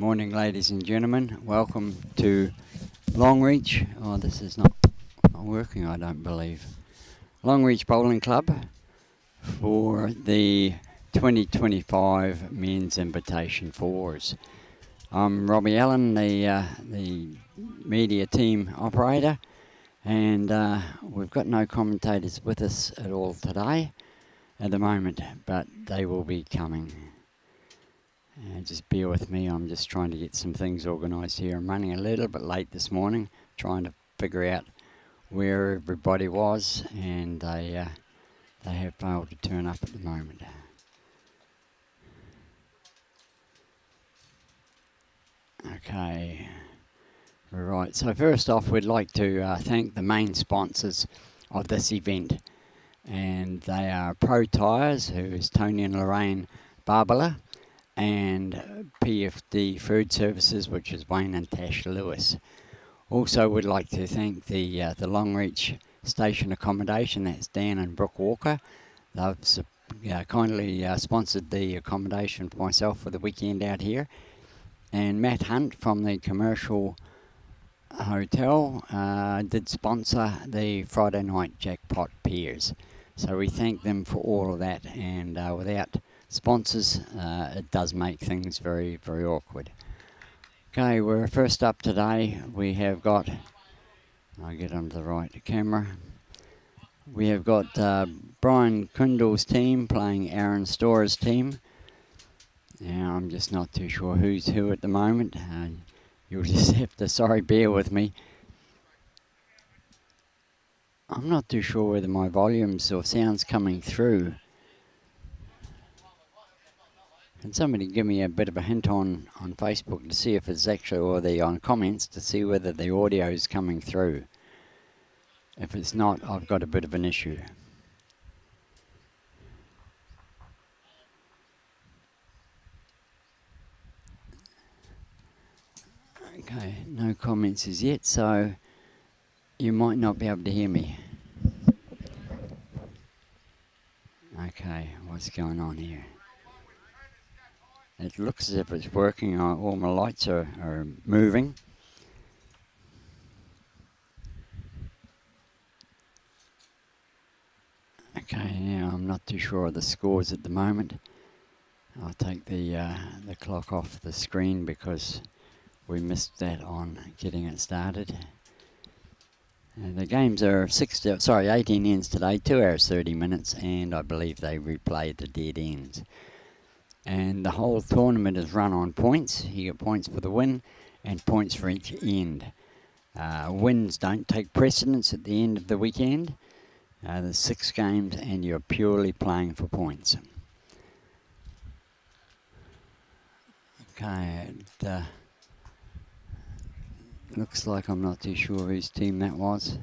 Morning, ladies and gentlemen. Welcome to Longreach. Oh, this is not working, I don't believe. Longreach Bowling Club for the 2025 Men's Invitation Fours. I'm Robbie Allen, the media team operator, and we've got no commentators with us at all today at the moment, but they will be coming. Just bear with me, I'm just trying to get some things organised here. I'm running a little bit late this morning, trying to figure out where everybody was, and they have failed to turn up at the moment. Okay, right, so first off we'd like to thank the main sponsors of this event, and they are Pro Tyres, who is Tony and Lorraine Barbara, and PFD Food Services, which is Wayne and Tash Lewis. Also would like to thank the Longreach Station Accommodation, that's Dan and Brooke Walker. They've kindly sponsored the accommodation for myself for the weekend out here. And Matt Hunt from the Commercial Hotel did sponsor the Friday night jackpot pairs. So we thank them for all of that, and without sponsors, it does make things very, very awkward. Okay, we're first up today. We have got, I'll get onto the right camera. We have got Brian Kunde's team playing Aaron Storer's team. Now, I'm just not too sure who's who at the moment. You'll just have to, bear with me. I'm not too sure whether my volumes or sound's coming through. Can somebody give me a bit of a hint on Facebook to see if it's actually, or on comments to see whether the audio is coming through. If it's not, I've got a bit of an issue. Okay, no comments as yet, so you might not be able to hear me. Okay, what's going on here? It looks as if it's working. All my lights are moving. Okay, now I'm not too sure of the scores at the moment. I'll take the clock off the screen because we missed that on getting it started. The games are 18 ends today, 2 hours 30 minutes, and I believe they replayed the dead ends. And the whole tournament is run on points. You get points for the win and points for each end. Wins don't take precedence at the end of the weekend. There's 6 games and you're purely playing for points. Okay, it looks like I'm not too sure whose team that was.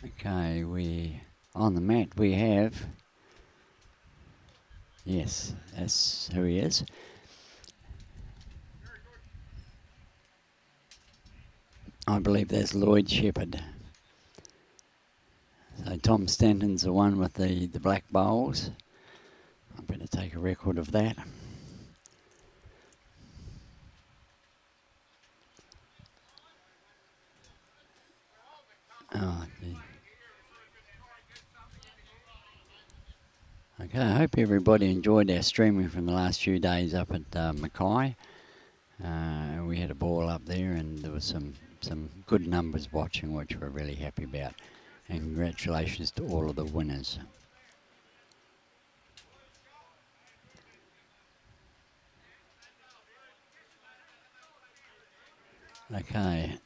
Okay, on the mat we have... Yes, that's who he is. I believe that's Lloyd Sheppard. So Tom Stanton's the one with the black bowls. I better take a record of that. Oh, okay, I hope everybody enjoyed our streaming from the last few days up at Mackay. We had a ball up there and there was some good numbers watching, which we're really happy about. And congratulations to all of the winners. Okay,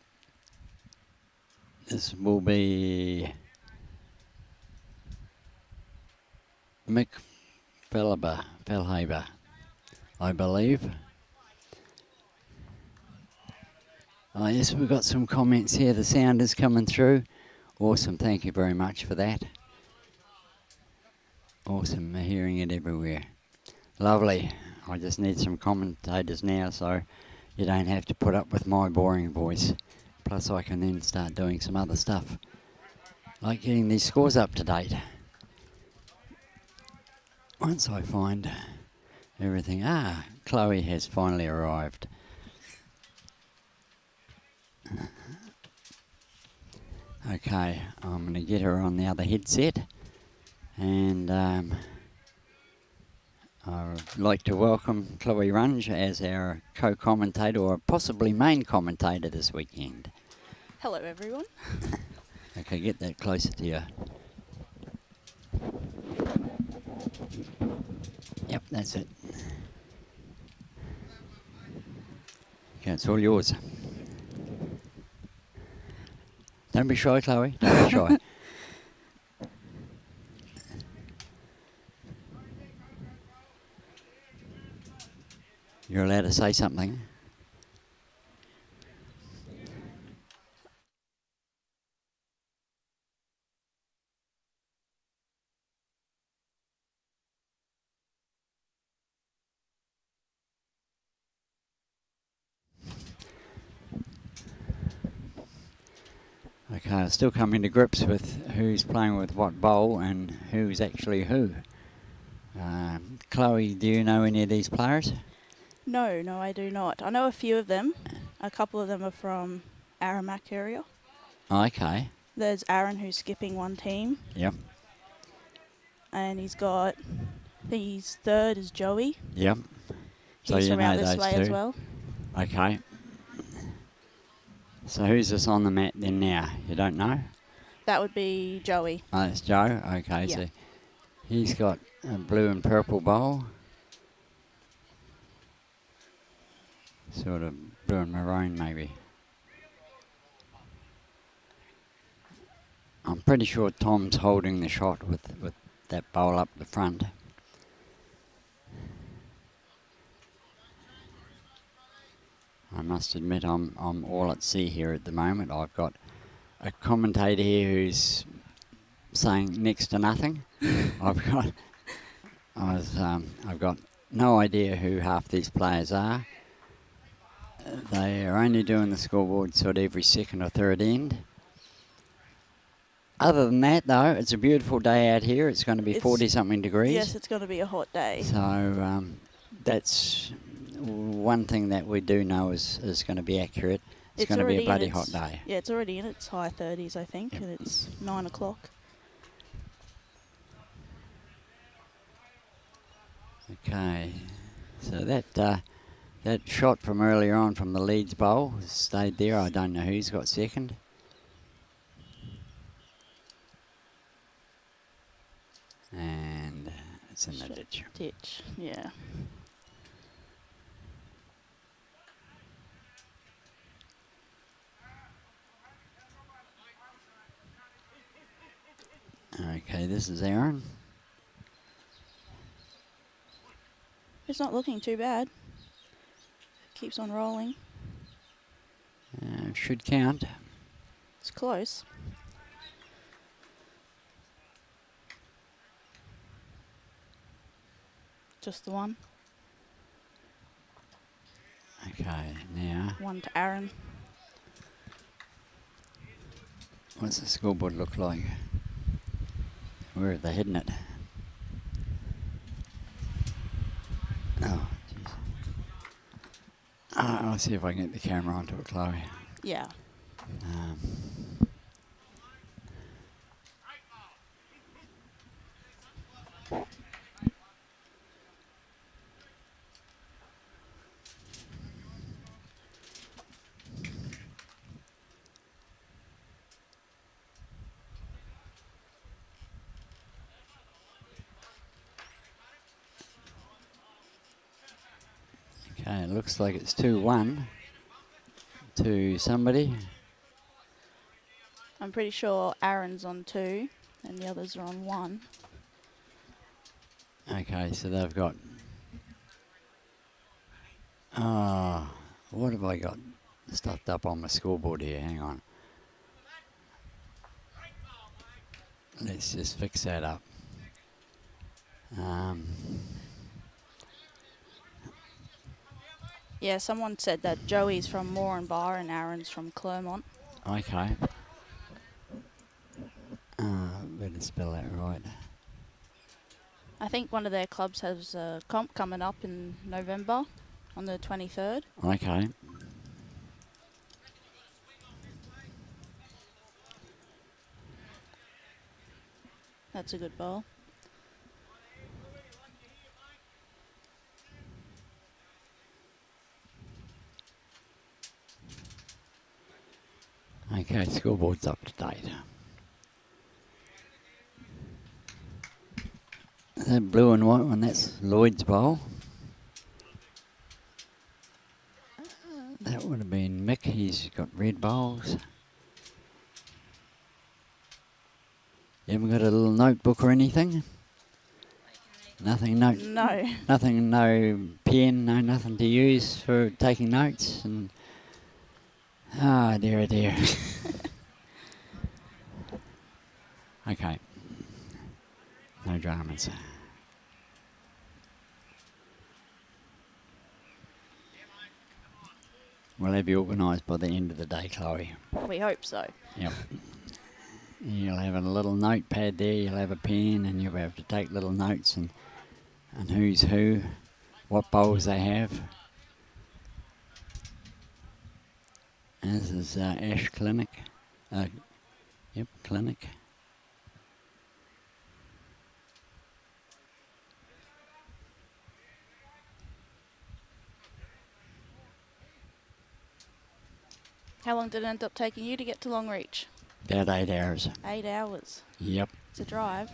this will be Mick Fehlhaber, I believe. Oh yes, we've got some comments here. The sound is coming through. Awesome, thank you very much for that. Awesome, hearing it everywhere. Lovely. I just need some commentators now so you don't have to put up with my boring voice. Plus I can then start doing some other stuff, like getting these scores up to date. Once I find everything. Ah, Chloe has finally arrived. Okay, I'm going to get her on the other headset, and I would like to welcome Chloe Runge as our co-commentator, or possibly main commentator this weekend. Hello, everyone. Okay, get that closer to you. Yep, that's it. Okay, it's all yours. Don't be shy, Chloe. Don't be shy. You're allowed to say something. Okay, I'm still coming to grips with who's playing with what bowl and who's actually who. Chloe, do you know any of these players? No, I do not. I know a few of them. A couple of them are from Aramac area. Okay. There's Aaron, who's skipping one team. Yep. And he's got, I think his third is Joey. Yep. So He's you from know out this those way two. as well. Okay. So who's this on the mat then now? You don't know? That would be Joey. Oh, that's Joe. Okay, Yeah. so he's got a blue and purple bowl. Sort of blue and maroon, maybe. I'm pretty sure Tom's holding the shot with that bowl up the front. I must admit I'm all at sea here at the moment. I've got a commentator here who's saying next to nothing. I've got no idea who half these players are. They are only doing the scoreboard sort of every second or third end. Other than that, though, it's a beautiful day out here. It's going to be 40-something degrees. Yes, it's going to be a hot day. So that's one thing that we do know is going to be accurate. It's going to be a bloody hot day. Yeah, it's already in its high 30s, I think, Yep. and it's 9 o'clock. Okay, so that shot from earlier on from the Leeds bowl has stayed there. I don't know who's got second. And it's in the ditch. Ditch, yeah. Okay, this is Aaron. It's not looking too bad. Keeps on rolling. Should count. It's close. Just the one. Okay, now One to Aaron. what's the scoreboard look like? Where are they heading it? Oh, jeez. I'll see if I can get the camera onto it, Chloe. Yeah. Okay, it looks like it's 2-1 to somebody. I'm pretty sure Aaron's on 2 and the others are on 1. Okay, so they've got... what have I got stuffed up on my scoreboard here? Hang on. Let's just fix that up. Yeah, someone said that Joey's from Moore and Bar and Aaron's from Clermont. Okay. Better spell that right. I think one of their clubs has a comp coming up in November on the 23rd. Okay. That's a good ball. Okay, scoreboard's up to date. That blue and white one, that's Lloyd's bowl. That would have been Mick, he's got red bowls. You haven't got a little notebook or anything? Nothing, No. nothing, no pen, no nothing to use for taking notes. And dear, oh dear. Okay, no dramas. We'll have you organised by the end of the day, Chloe. We hope so. Yep. You'll have a little notepad there, you'll have a pen, and you'll be able to take little notes and who's who, what bowls they have. This is Ash Klinnick. Yep, Klinnick. How long did it end up taking you to get to Longreach? About 8 hours. 8 hours. Yep. It's a drive.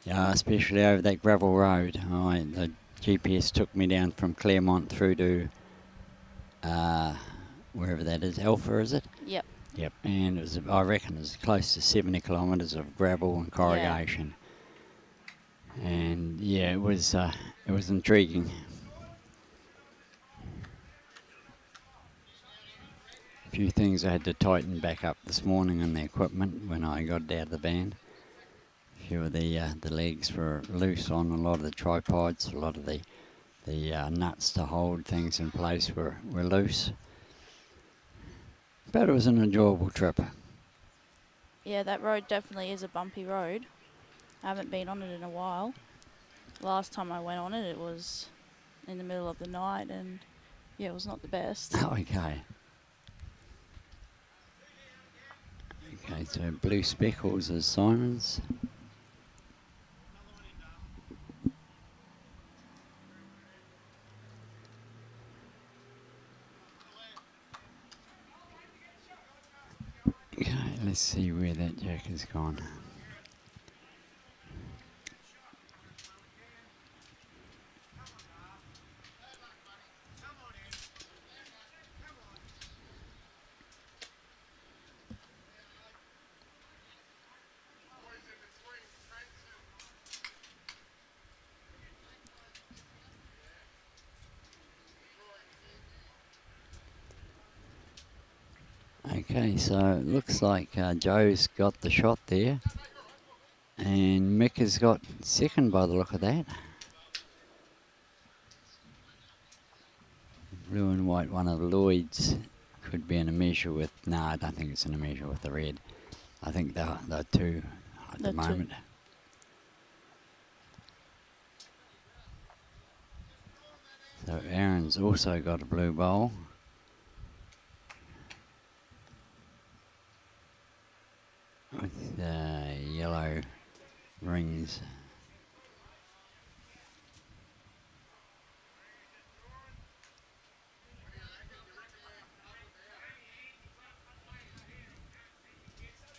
Yeah, especially over that gravel road. The GPS took me down from Claremont through to wherever that is. Alpha, is it? Yep. Yep. And it was, I reckon, it was close to 70 kilometres of gravel and corrugation. Yeah. And yeah, it was intriguing. A few things I had to tighten back up this morning on the equipment when I got it out of the van. A few of the legs were loose on a lot of the tripods, a lot of the nuts to hold things in place were loose. But it was an enjoyable trip. Yeah, that road definitely is a bumpy road. I haven't been on it in a while. Last time I went on it, it was in the middle of the night, and yeah, it was not the best. Okay. Okay, so blue speckles as Simons. Okay, let's see where that jack has gone. Okay, so it looks like Joe's got the shot there. And Mick has got second by the look of that. Blue and white, one of Lloyd's could be in a measure with... No, I don't think it's in a measure with the red. I think they're two at the moment. So Aaron's also got a blue bowl. With yellow rings.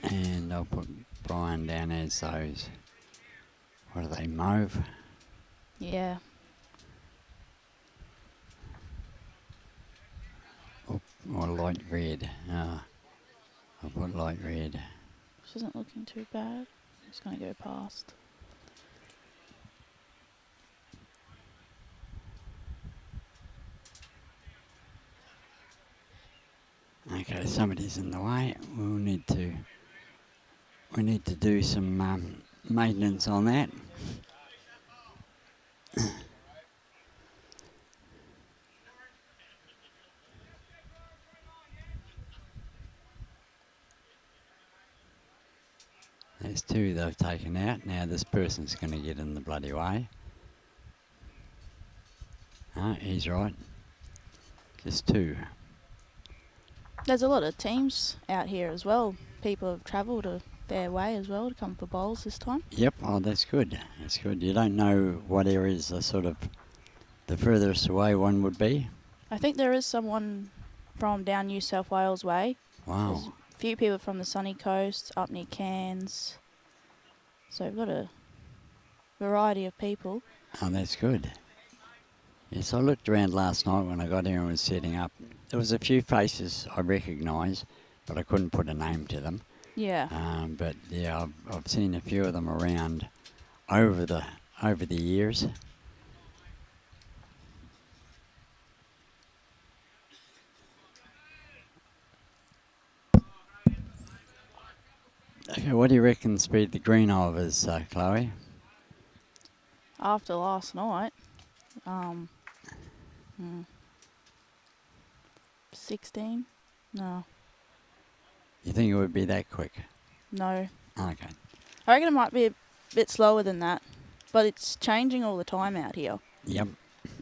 And I'll put Brian down as those, what are they, mauve? Yeah. Or light red. I'll put light red. This isn't looking too bad. I'm just going to go past. Okay, somebody's in the way. We need to do some maintenance on that. There's two they've taken out. Now this person's going to get in the bloody way. Ah, he's right. Just two. There's a lot of teams out here as well. People have travelled a fair way as well to come for bowls this time. Yep, oh, that's good. That's good. You don't know what areas are sort of the furthest away one would be. I think there is someone from down New South Wales way. Wow. There's a few people from the sunny coast, up near Cairns. So we've got a variety of people. Oh, that's good. Yes, I looked around last night when I got here and was setting up. There was a few faces I recognised, but I couldn't put a name to them. Yeah. But yeah, I've seen a few of them around over the years. Okay, what do you reckon speed the green of is, Chloe? After last night, 16? No. You think it would be that quick? No. Okay. I reckon it might be a bit slower than that, but it's changing all the time out here. Yep.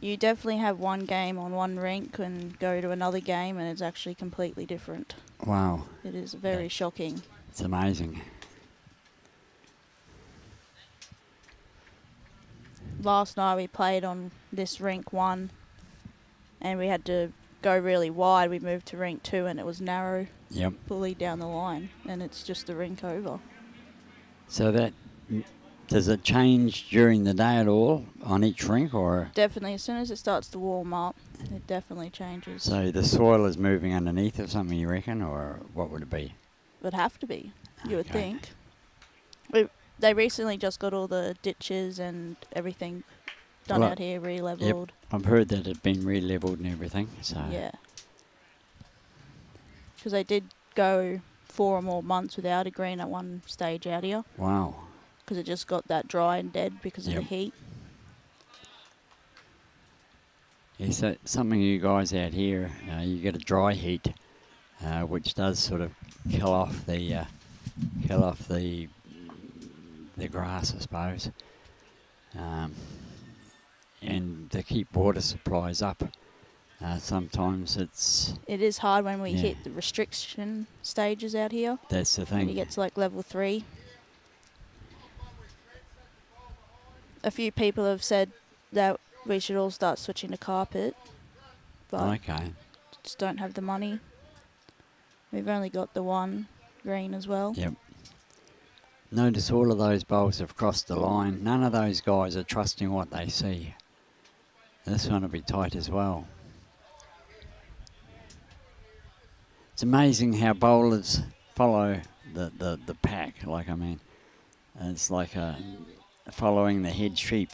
You definitely have one game on one rink and go to another game and it's actually completely different. Wow. It is very shocking. It's amazing. Last night we played on this rink 1 and we had to go really wide. We moved to rink 2 and it was narrow. Yep. Fully down the line and it's just the rink over. So that, does it change during the day at all on each rink, or? Definitely, as soon as it starts to warm up, it definitely changes. So the soil is moving underneath or something, you reckon, or what would it be? It would have to be, you would Okay. think. They recently just got all the ditches and everything done Well, out here, re-levelled. I've heard that it's been re-levelled and everything, so. Yeah. Because they did go 4 or more months without a green at one stage out here. Wow. Because it just got that dry and dead because of the Yep. heat. Is that something you guys out here, you get a dry heat, which does sort of kill off the grass, I suppose, and to keep water supplies up. Sometimes It is hard when we Yeah. hit the restriction stages out here. that's the When you thing. get to like level 3. A few people have said that we should all start switching to carpet, but Okay. just don't have the money. We've only got the one green as well. Yep. Notice all of those bowls have crossed the line. None of those guys are trusting what they see. This one will be tight as well. It's amazing how bowlers follow the pack. Like, I mean, it's like following the head sheep.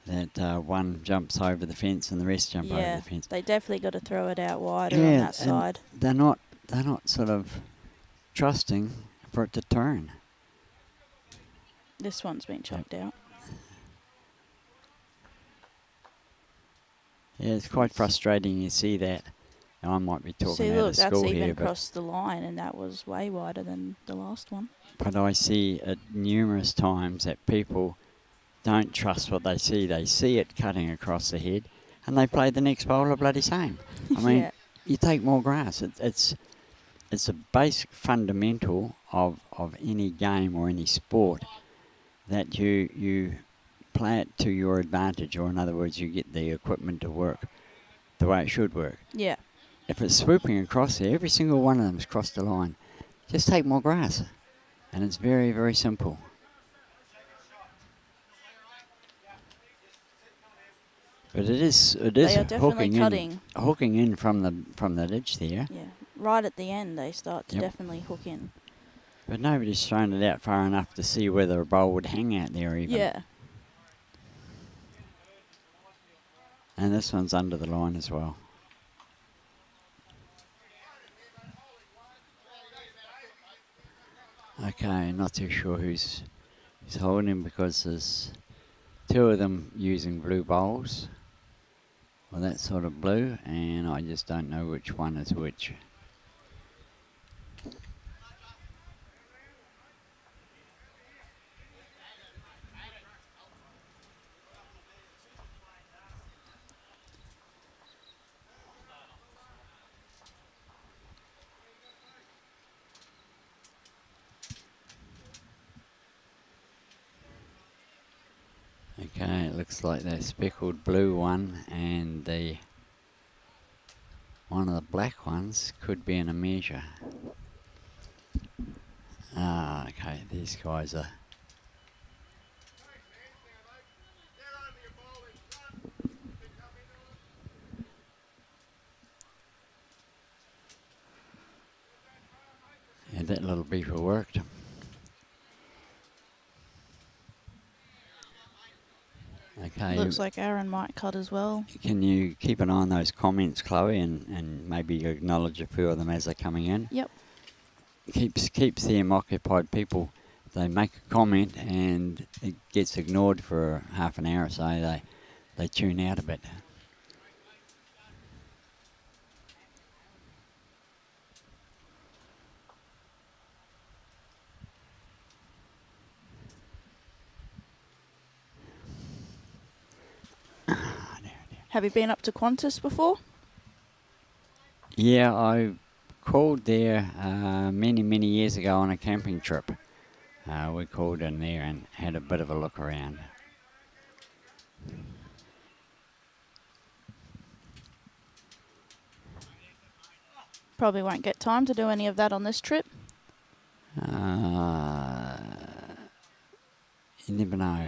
That one jumps over the fence and the rest jump over Yeah, the fence. they definitely got to throw it out wider on that and side. they're not sort of trusting for it to turn. This one's been chopped out. Yeah, it's quite frustrating. You see that. Now, I might be talking See, out look, of that's school even here, crossed the line, and that was way wider than the last one. but I see it numerous times that people don't trust what they see. They see it cutting across the head, and they play the next bowler bloody same. I mean, Yeah. you take more grass. It's a basic fundamental of any game or any sport that you play it to your advantage, or in other words, you get the equipment to work the way it should work. Yeah. If it's swooping across there, every single one of them's crossed the line. Just take more grass, and it's very, very simple. But it is They are definitely hooking in from the ditch there. Yeah. Right at the end, they start to Yep. definitely hook in. But nobody's thrown it out far enough to see whether a bowl would hang out there even. Yeah. And this one's under the line as well. Okay, not too sure who's holding, because there's two of them using blue bowls. Well, that's sort of blue, and I just don't know which one is which. Okay, it looks like the speckled blue one and the one of the black ones could be in a measure. Ah, okay, these guys are... Yeah, that little beaver worked. Okay. Looks like Aaron might cut as well. Can you keep an eye on those comments, Chloe, and maybe acknowledge a few of them as they're coming in? Yep. Keeps them occupied. People, they make a comment and it gets ignored for half an hour or so. They tune out a bit. Have you been up to Qantas before? Yeah, I called there many years ago on a camping trip. We called in there and had a bit of a look around. Probably won't get time to do any of that on this trip. You never know.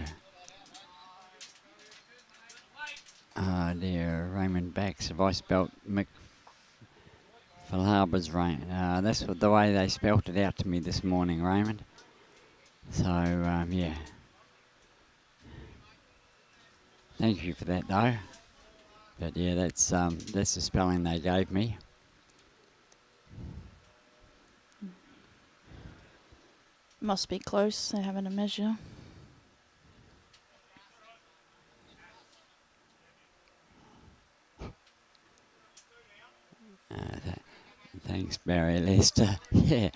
Dear, Raymond Backs. Have I spelt Mick Fehlhaber's rain? That's what the way they spelt it out to me this morning, Raymond. So, yeah. Thank you for that, though. But yeah, that's the spelling they gave me. Must be close. They're having a measure. Thanks, Barry Lester. Yeah.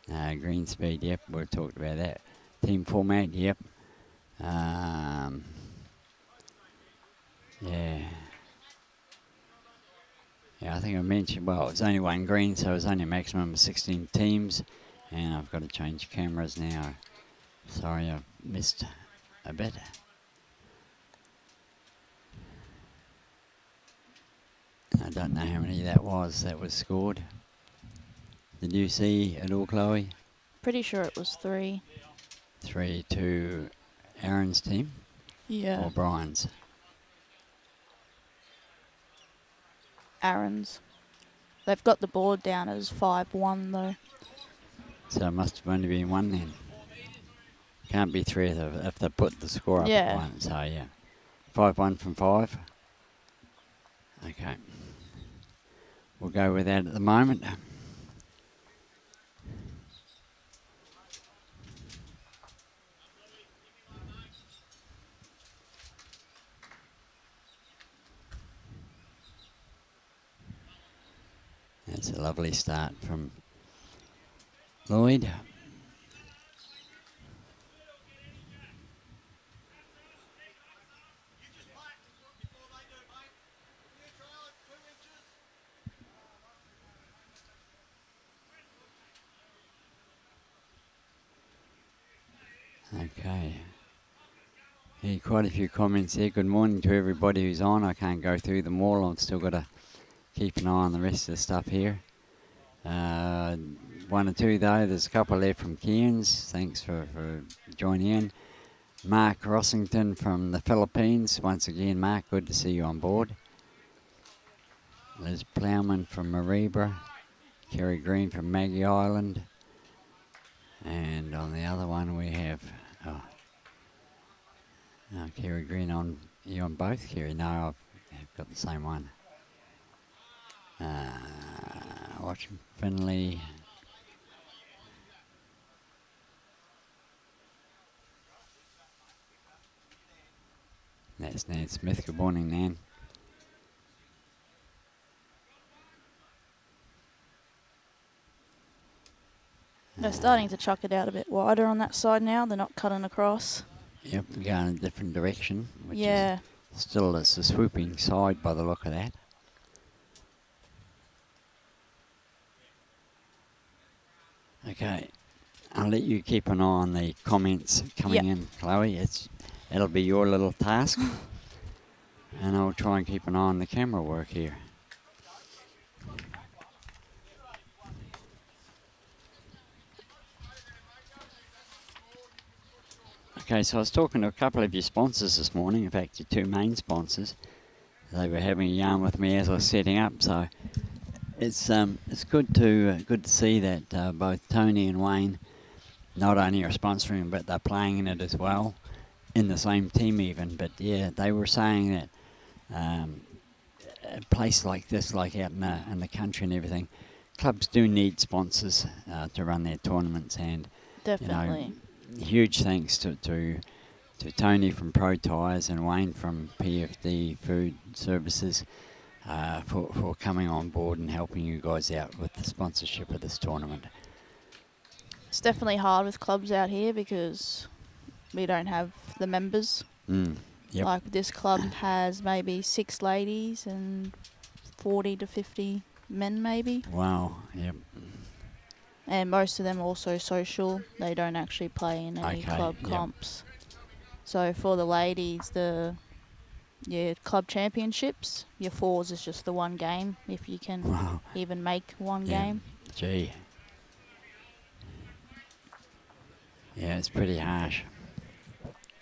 Green speed, yep, we talked about that. Team format, yep. Yeah. Yeah, I think I mentioned, well, it's only one green, so it's only a maximum of 16 teams. And I've got to change cameras now. Sorry, I've missed a bit. I don't know how many that was scored. Did you see it all, Chloe? Pretty sure it was 3. 3 to Aaron's team? Yeah. Or Brian's? Aaron's. They've got the board down as 5-1 though. So it must have only been 1 then. Can't be 3 if they put the score up at 1. So yeah. 5-1 from 5. Okay. We'll go with that at the moment. That's a lovely start from Lloyd. Okay. Yeah, quite a few comments there. Good morning to everybody who's on. I can't go through them all. I've still got to keep an eye on the rest of the stuff here. 1 or 2 though. There's a couple there from Cairns. Thanks for joining in. Mark Rossington from the Philippines. Once again, Mark, good to see you on board. Liz Plowman from Mareeba. Kerry Green from Maggie Island. And on the other one we have... Kerry Green on... You on both, Kerry? No, I've got the same one. Watching Finley. That's Nan Smith. Good morning, Nan. They're starting to chuck it out a bit wider on that side now. They're not cutting across. Yep, going in a different direction. Which yeah. Is still, it's a swooping side by the look of that. Okay, I'll let you keep an eye on the comments coming in, Chloe. that'll be your little task. And I'll try and keep an eye on the camera work here. Okay, so I was talking to a couple of your sponsors this morning, in fact your two main sponsors. They were having a yarn with me as I was setting up, so it's good to see that both Tony and Wayne not only are sponsoring but they're playing in it as well, in the same team even. But yeah, they were saying that a place like this, like out in the country and everything, clubs do need sponsors to run their tournaments, and Definitely. you know, huge thanks to Tony from Pro Tyres and Wayne from PFD Food Services for coming on board and helping you guys out with the sponsorship of this tournament. It's definitely hard with clubs out here because we don't have the members. Yep. Like this club has maybe 6 ladies and 40 to 50 men maybe. Wow, yep. And most of them also social. They don't actually play in any club comps. So for the ladies, your club championships, your fours is just the one game, if you can even make one game. Gee. Yeah, it's pretty harsh.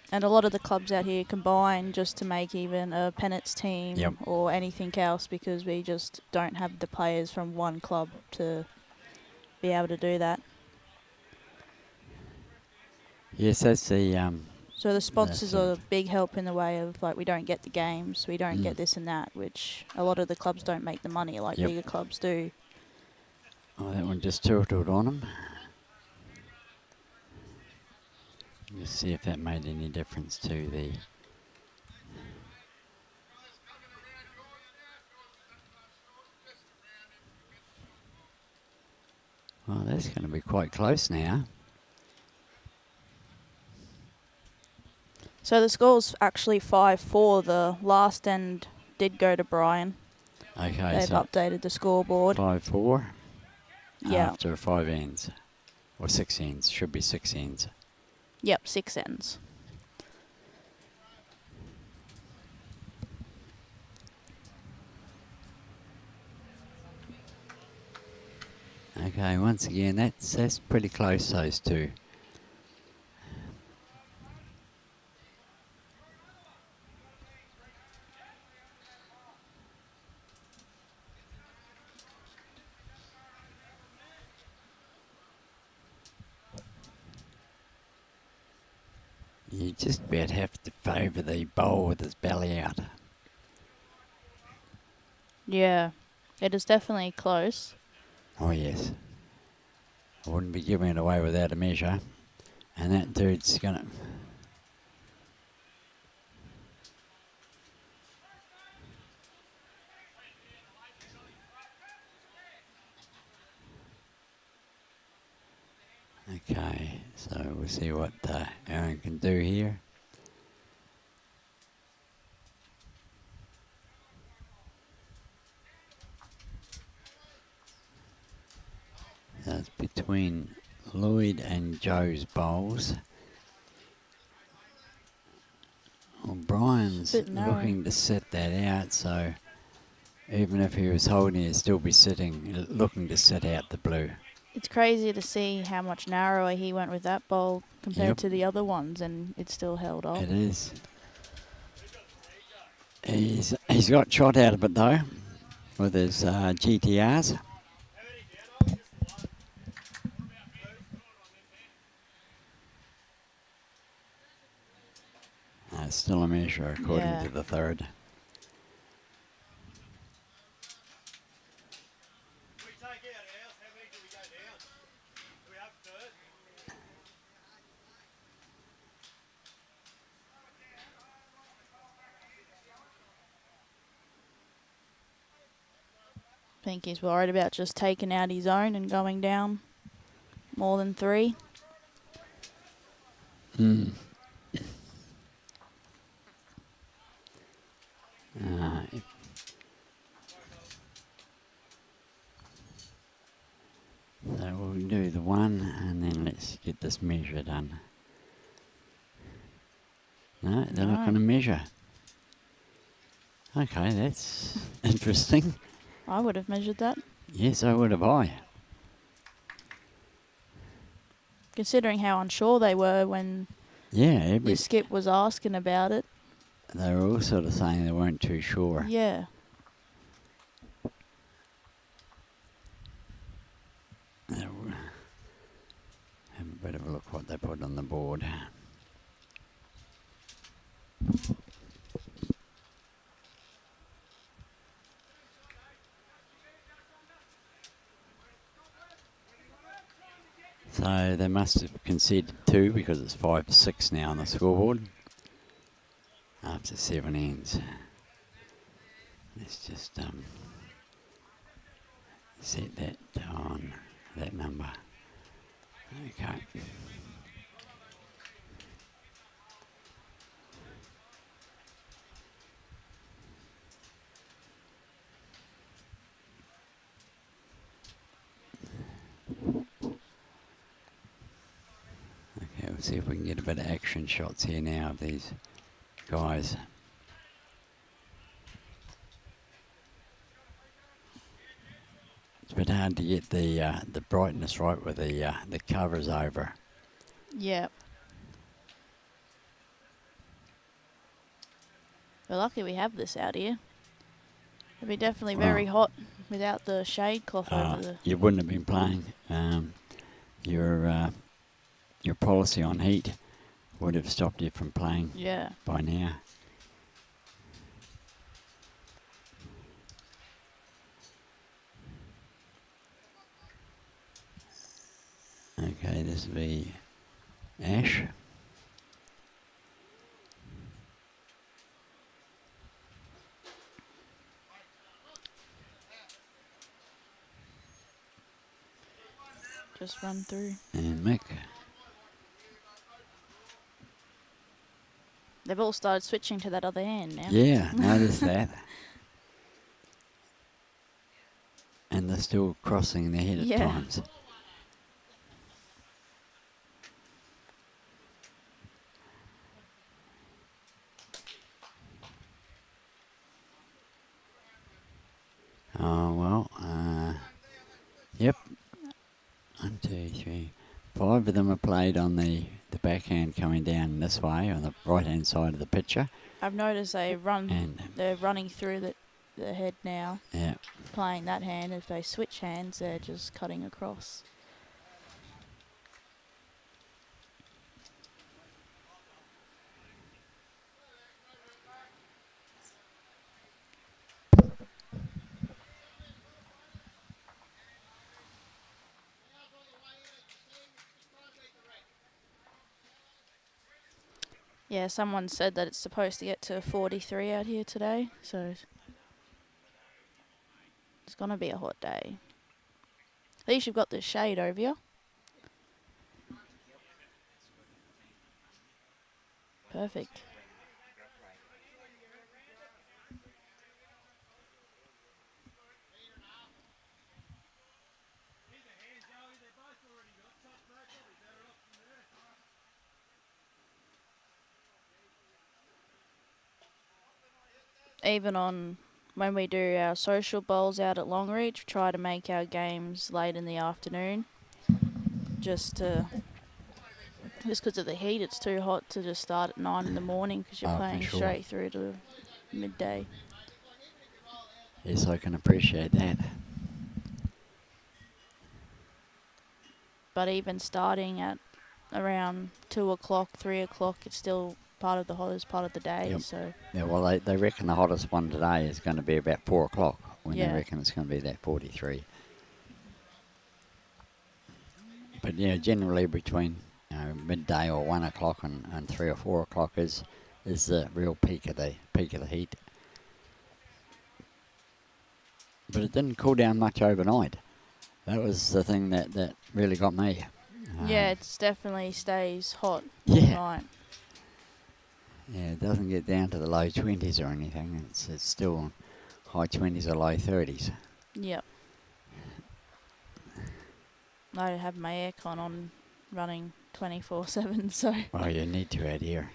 And a lot of the clubs out here combine just to make even a pennants team or anything else, because we just don't have the players from one club to be able to do that. Yes, that's the... so the sponsors are a big help in the way of, like, we don't get the games, we don't get this and that, which a lot of the clubs don't make the money like bigger clubs do. Oh, that one just tilted on them. Just see if that made any difference to the... Well, that's going to be quite close now. So the score's actually 5-4. The last end did go to Brian. Okay, They've updated the scoreboard. 5-4 Yeah. after 5 ends. Or 6 ends. Should be 6 ends. Yep, 6 ends. Okay, once again, that's pretty close, those two. You just about have to favour the bowl with his belly out. Yeah, it is definitely close. Oh yes. I wouldn't be giving it away without a measure. And that dude's gonna... Okay, so we'll see what Aaron can do here. That's between Lloyd and Joe's bowls. Well, Brian's looking to set that out, so even if he was holding it, he'd still be looking to set out the blue. It's crazy to see how much narrower he went with that bowl compared to the other ones, and it still held off. It is. He's got shot out of it though, with his GTRs. Still a measure according to the third. I think he's worried about just taking out his own and going down more than 3. So we'll do the one and then let's get this measure done. No, they're not No. going to measure. Okay, that's interesting. I would have measured that. Yes, so would have I. Considering how unsure they were when Yeah, your skip was asking about it. they were all sort of saying they weren't too sure. Yeah. Have a bit of a look what they put on the board. So they must have conceded 2 because it's 5-6 now on the scoreboard after 7 ends. Let's just set that on that number. Okay. Okay, we'll see if we can get a bit of action shots here now of these guys. It's a bit hard to get the brightness right with the covers over. Yeah. We're lucky we have this out here. It'd be definitely very hot without the shade cloth over the... You wouldn't have been playing. Your policy on heat would have stopped you from playing by now. Okay, this will be Ash. Just run through. And Mick. They've all started switching to that other hand now. Yeah, notice that. And they're still crossing their head at times. Oh, well, yep. 1, 2, 3, 5 of them are played on the backhand coming down this way on the right-hand side of the picture. I've noticed they're running through the head now. Yeah. Playing that hand. If they switch hands, they're just cutting across. Yeah, someone said that it's supposed to get to 43 out here today, so it's going to be a hot day. At least you've got the shade over you. Perfect. Even on when we do our social bowls out at Longreach, try to make our games late in the afternoon. Just because of the heat, it's too hot to just start at 9 in the morning because you're playing straight through to midday. Yes, I can appreciate that. But even starting at around 2 o'clock, 3 o'clock, it's still part of the hottest part of the day. Yep. So yeah, well, they reckon the hottest one today is going to be about 4 o'clock when they reckon it's going to be that 43. But yeah, generally between midday or 1 o'clock and 3 or 4 o'clock is the real peak of the heat. But it didn't cool down much overnight. That was the thing that really got me. yeah, it definitely stays hot all night. Yeah, it doesn't get down to the low 20s or anything. It's still high 20s or low 30s. Yep. I have my aircon on running 24/7, so... Well, you need to out here.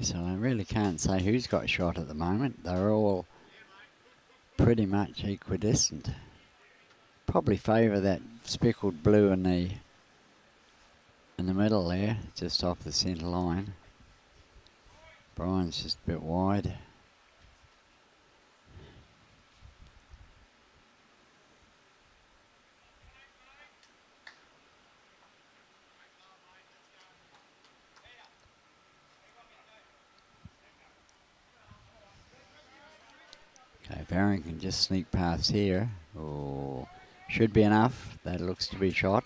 So I really can't say who's got shot at the moment. They're all pretty much equidistant. Probably favour that speckled blue in the middle there, just off the centre line. Brian's just a bit wide. Okay, Barron can just sneak past here. Oh, should be enough. That looks to be shot.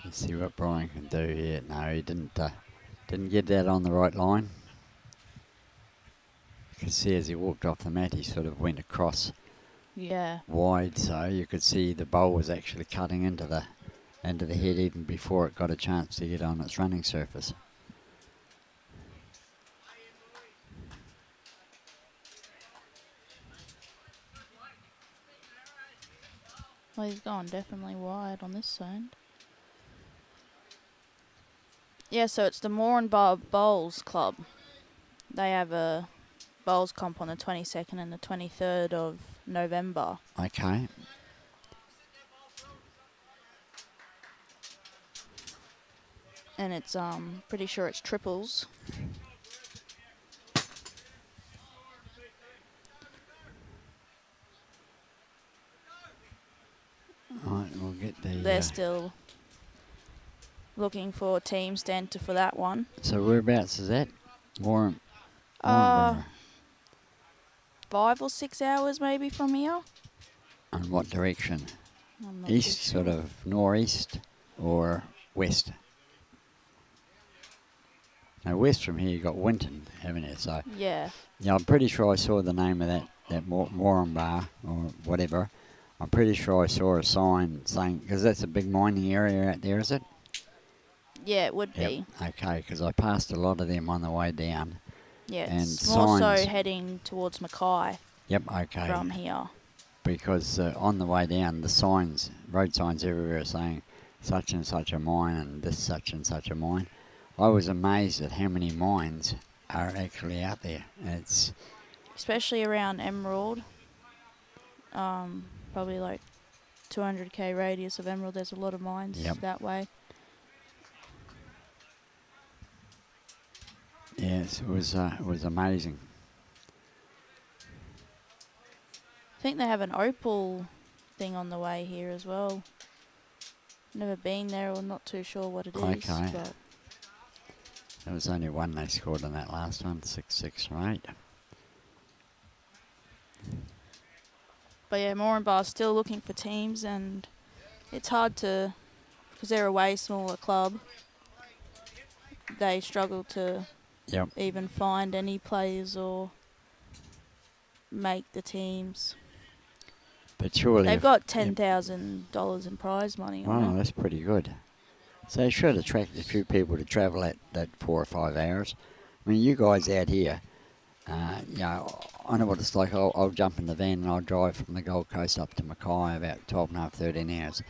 Let's see what Brian can do here. No, he didn't get that on the right line. You could see as he walked off the mat, he sort of went across wide, so you could see the bowl was actually cutting into the head even before it got a chance to get on its running surface. Well, he's gone definitely wide on this side. Yeah, so it's the Moranbah Bowls Club. They have a bowls comp on the 22nd and the 23rd of November. Okay. And it's pretty sure it's triples. Right, we'll get the... They're still looking for Team Stanton for that one. So whereabouts is that? Warren. 5 or 6 hours maybe from here. And what direction? I'm not East, too sort sure. of northeast or west? Now west from here you got Winton, haven't you? So Yeah. yeah, I'm pretty sure I saw the name of that Moranbah or whatever. I'm pretty sure I saw a sign saying, because that's a big mining area out there, is it? Yeah, it would be. Okay, because I passed a lot of them on the way down. Yeah, and it's more so signs. heading towards Mackay Yep, okay. from here. Because on the way down, the signs, road signs everywhere are saying such and such a mine and this such and such a mine. I was amazed at how many mines are actually out there. It's Especially around Emerald. Probably like 200k radius of Emerald. There's a lot of mines that way. yes, it was amazing. I think they have an opal thing on the way here as well. Never been there or not too sure what it is. Okay. But There was only one they scored on that last one, 6-6, right? But yeah, Moranbah's still looking for teams, and it's hard to, because they're a way smaller club, they struggle to even find any players or make the teams. But surely... They've got $10,000 in prize money on Wow, it. that's pretty good. So it should attract a few people to travel that 4 or 5 hours. I mean, you guys out here, I know what it's like. I'll jump in the van and I'll drive from the Gold Coast up to Mackay about 12 and a half, 13 hours.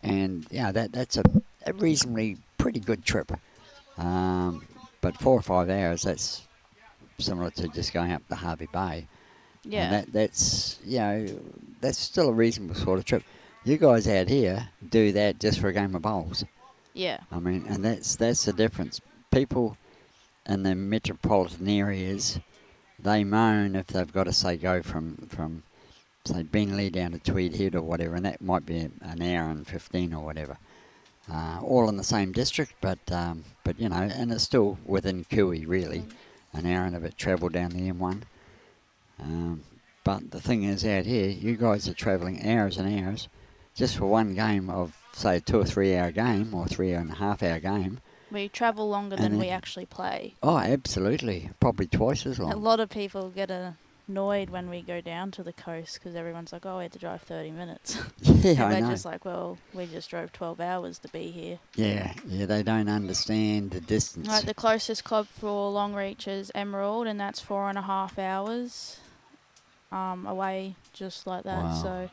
And, that's a reasonably pretty good trip. But 4 or 5 hours, that's similar to just going up the Harvey Bay. Yeah. And that's still a reasonable sort of trip. You guys out here do that just for a game of bowls. Yeah. I mean, and that's the difference. People in the metropolitan areas, they moan if they've got to, say, go from say, Beenleigh down to Tweed Head or whatever, and that might be an hour and 15 or whatever. All in the same district, but and it's still within Kui, really. An hour and a bit travel down the M1. But the thing is, out here, you guys are travelling hours and hours just for one game of, say, a 2 or 3 hour game or 3.5 hour game. We travel longer than we actually play. Oh, absolutely. Probably twice as long. A lot of people get annoyed when we go down to the coast because everyone's like, oh, we had to drive 30 minutes. Yeah, and I know. they're just like, well, we just drove 12 hours to be here. Yeah, they don't understand the distance. Like the closest club for Longreach is Emerald, and that's 4.5 hours away, just like that. Wow. So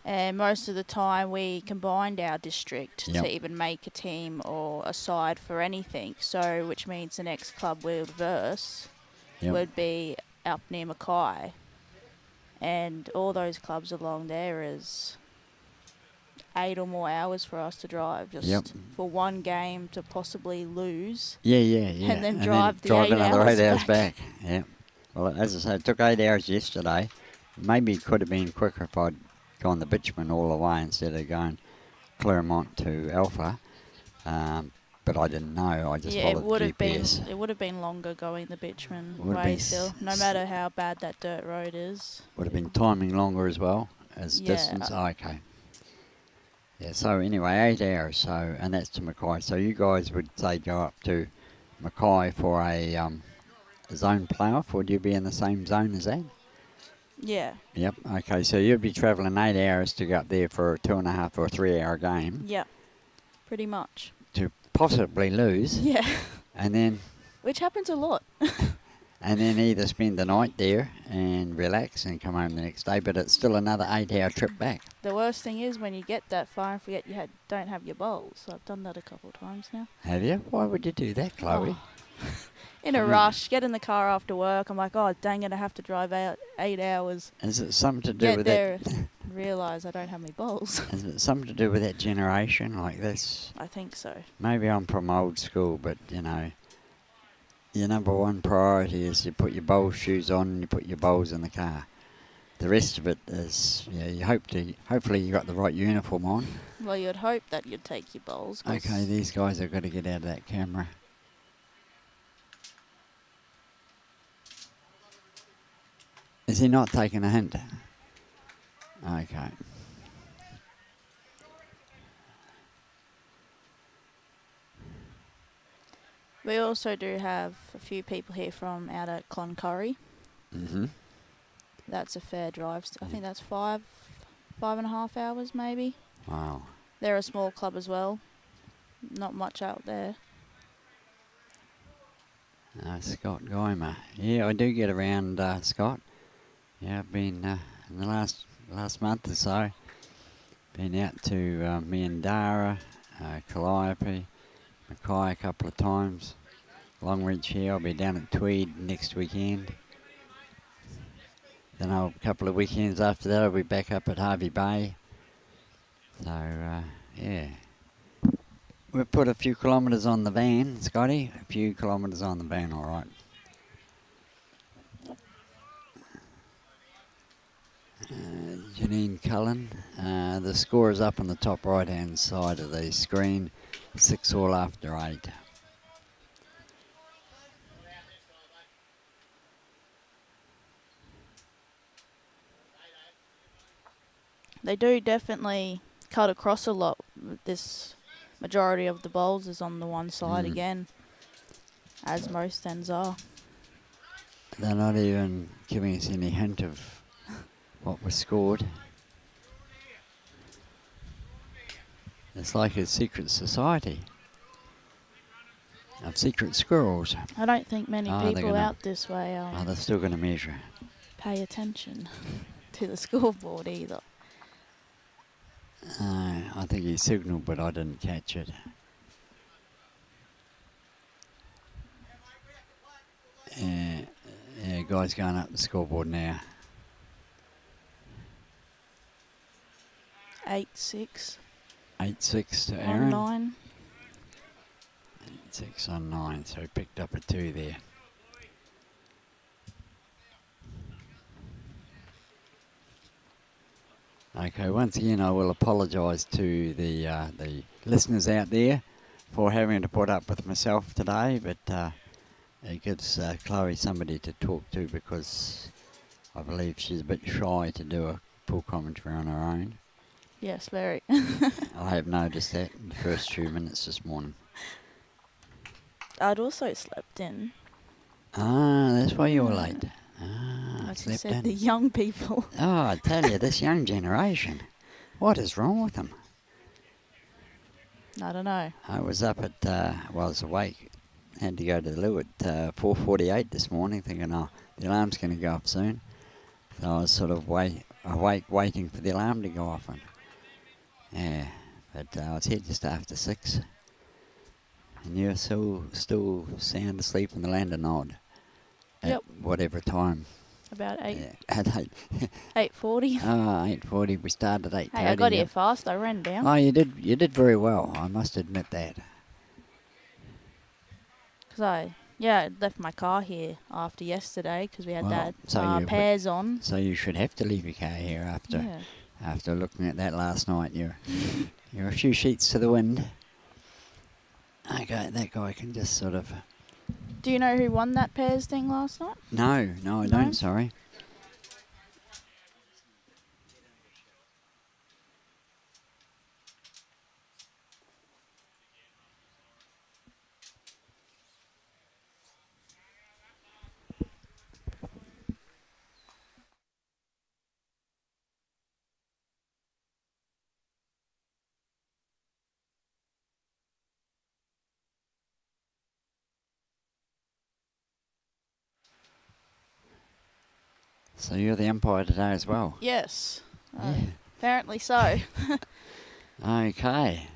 And most of the time we combined our district Yep. to even make a team or a side for anything. So, which means the next club we would verse Yep. would be up near Mackay. And all those clubs along there is 8 or more hours for us to drive just Yep. for one game to possibly lose. Yeah. And then drive the 8 another hours 8 hours back. back. Yeah. Well, as I say, it took 8 hours yesterday. Maybe it could have been quicker if I'd gone the Bitchman all the way instead of going Claremont to Alpha. But I didn't know. I just Yeah, it followed would the have been GPS. it would have been longer going the Bitchman Would have way been still, no matter how bad that dirt road is. Would have been timing longer as well as Yeah. distance. Oh, okay. Yeah. So anyway, 8 hours. So and that's to Mackay. So you guys would say go up to Mackay for a zone playoff. Would you be in the same zone as that? Yeah. Yep. Okay. So you'd be travelling 8 hours to go up there for a 2.5 or 3 hour game Yeah. Pretty much. to possibly lose, Yeah. and then Which happens a lot. either spend the night there and relax and come home the next day. But it's still another 8 hour trip back. The worst thing is when you get that far and forget you don't have your bowls. I've done that a couple of times now. Have you? Why would you do that, Chloe? In a rush, get in the car after work. I'm like, oh, dang it, I have to drive out 8 hours. Is it something to do Get with there that? and realise I don't have my bowls. Is it something to do with that generation like this? I think so. Maybe I'm from old school, but you know, your number one priority is you put your bowl shoes on and you put your bowls in the car. The rest of it is, you hopefully you got the right uniform on. Well, you'd hope that you'd take your bowls. Okay, these guys have got to get out of that camera. Is he not taking a hint? Okay. We also do have a few people here from out at Cloncurry. Mm-hmm. That's a fair drive. I think that's 5.5 hours maybe. Wow. They're a small club as well. Not much out there. Scott Guymer. Yeah, I do get around, Scott. Yeah, I've been in the last month or so. Been out to Meandara, Calliope, Mackay a couple of times. Longreach here. I'll be down at Tweed next weekend. Then a couple of weekends after that, I'll be back up at Harvey Bay. So yeah, we've put a few kilometres on the van, Scotty. A few kilometres on the van, all right. Janine Cullen. The score is up on the top right-hand side of the screen. 6 all after 8. They do definitely cut across a lot. This majority of the bowls is on the one side again, as most ends are. They're not even giving us any hint of what was scored. It's like a secret society of secret squirrels. I don't think many they're people gonna- out this way They're still going to measure. pay attention to the scoreboard either. I think he signalled, but I didn't catch it. Yeah, guys going up the scoreboard now. 8-6 8-6 to on Aaron. 9. 8-6 on 9, so he picked up a 2 there. Okay, once again I will apologise to the listeners out there for having to put up with myself today, but it gives Chloe somebody to talk to because I believe she's a bit shy to do a full commentary on her own. Yes, very. I have noticed that in the first few minutes this morning. I'd also slept in. Ah, that's why you were late. Ah, Like you slept said, in. the young people. Oh, I tell you, this young generation, what is wrong with them? I don't know. I was up at, I was awake, had to go to the loo at 4:48 this morning, thinking, oh, the alarm's going to go off soon. So I was sort of awake waiting for the alarm to go off. And yeah, but I was here just after 6. And you're still sound asleep in the land of Nod. At Yep. whatever time. About 8. Yeah, at 8. 8:40. 8:40. We started at 8:30. Hey, I got here fast. I ran down. Oh, you did very well. I must admit that. Because I left my car here after yesterday because we had Well, that pairs on. So you should have to leave your car here after looking at that last night. You're a few sheets to the wind. Okay, that guy can just sort of... Do you know who won that pairs thing last night? No, I don't, sorry. So you're the umpire today as well? Yes. Yeah. Apparently so. Okay.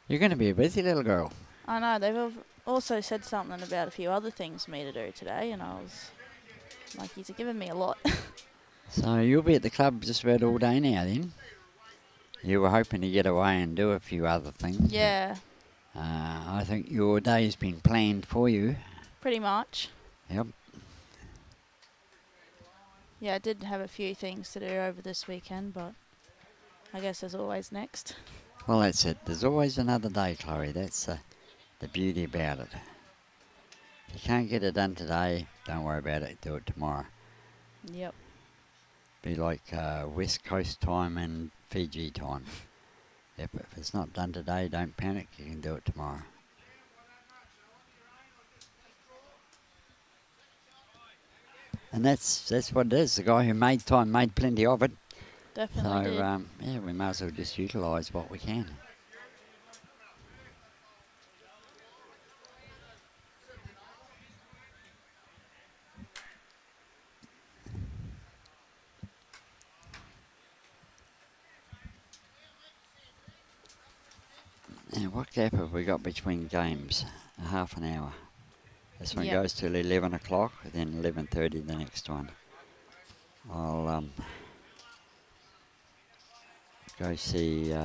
You're going to be a busy little girl. I know. They've also said something about a few other things for me to do today, and I was like, he's giving me a lot. So you'll be at the club just about all day now then? You were hoping to get away and do a few other things. Yeah. I think your day's been planned for you. Pretty much. Yep. Yeah, I did have a few things to do over this weekend, but I guess there's always next. Well, that's it. There's always another day, Chloe. That's the beauty about it. If you can't get it done today, don't worry about it. Do it tomorrow. Yep. Be like West Coast time and Fiji time. If it's not done today, don't panic. You can do it tomorrow. And that's what it is. The guy who made time made plenty of it. Definitely did. Yeah, we might as well just utilise what we can. Now, what gap have we got between games? A half an hour. This one goes till 11 o'clock, then 11:30 the next one. I'll go see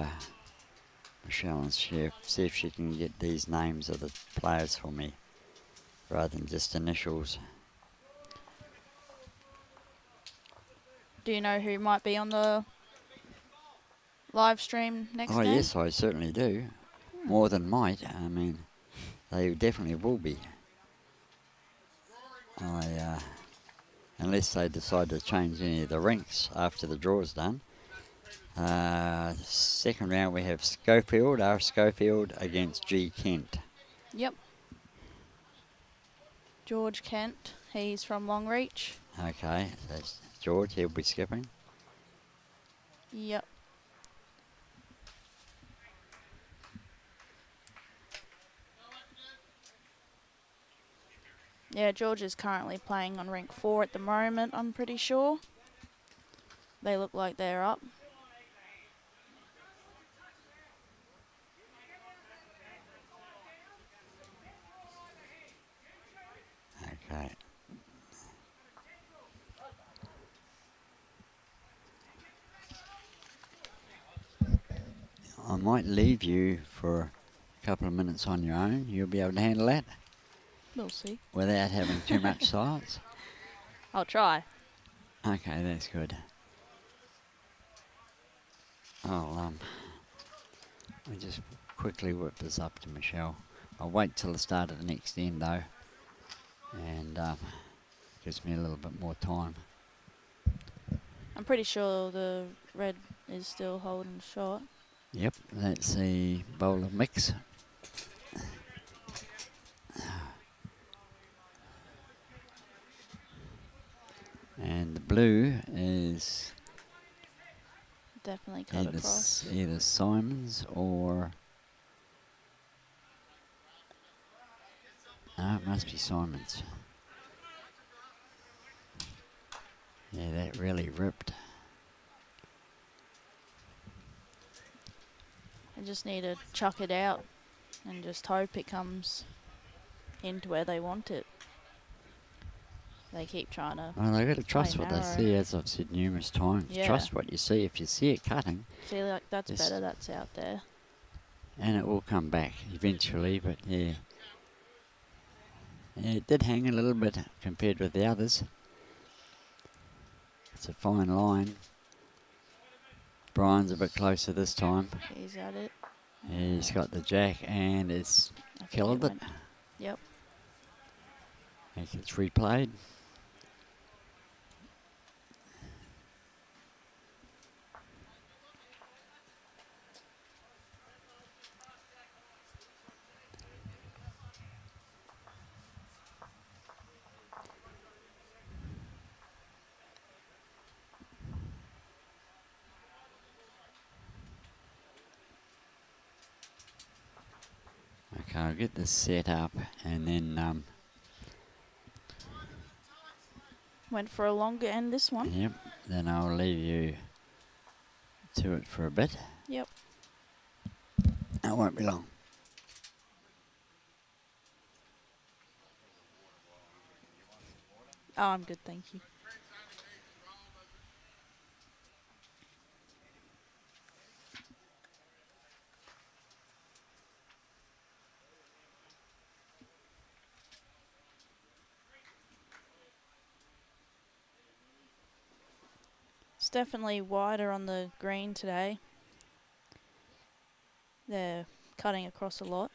Michelle and see if she can get these names of the players for me, rather than just initials. Do you know who might be on the live stream next Oh game? yes, I certainly do. More than might. I mean, they definitely will be. Unless they decide to change any of the rinks after the draw's done. Second round we have R. Schofield against G. Kent. Yep. George Kent, he's from Longreach. Okay, that's George, he'll be skipping. Yep. Yeah, George is currently playing on rank 4 at the moment, I'm pretty sure. They look like they're up. Okay. I might leave you for a couple of minutes on your own. You'll be able to handle that? We'll see. Without having too much silence? I'll try. Okay, that's good. I'll just quickly whip this up to Michelle. I'll wait till the start of the next end though, and gives me a little bit more time. I'm pretty sure the red is still holding short. Yep, that's the bowl of mix. And the blue is Definitely cut across. either Simons or... No, it must be Simons. Yeah, that really ripped. They just need to chuck it out and just hope it comes into where they want it. They keep trying to. Well, they've got to trust play what they narrow. see, as I've said numerous times. Yeah. Trust what you see. If you see it cutting, See, like, that's Yes. better, that's out there. and it will come back eventually, but yeah. Yeah, it did hang a little bit compared with the others. It's a fine line. Brian's a bit closer this time. He's at it. He's got the jack and it's I think killed it. went- Yep. I think it's replayed. Okay, I'll get this set up and then, Went for a longer end this one. yep, then I'll leave you to it for a bit. Yep. It won't be long. Oh, I'm good, thank you. It's definitely wider on the green today. They're cutting across a lot.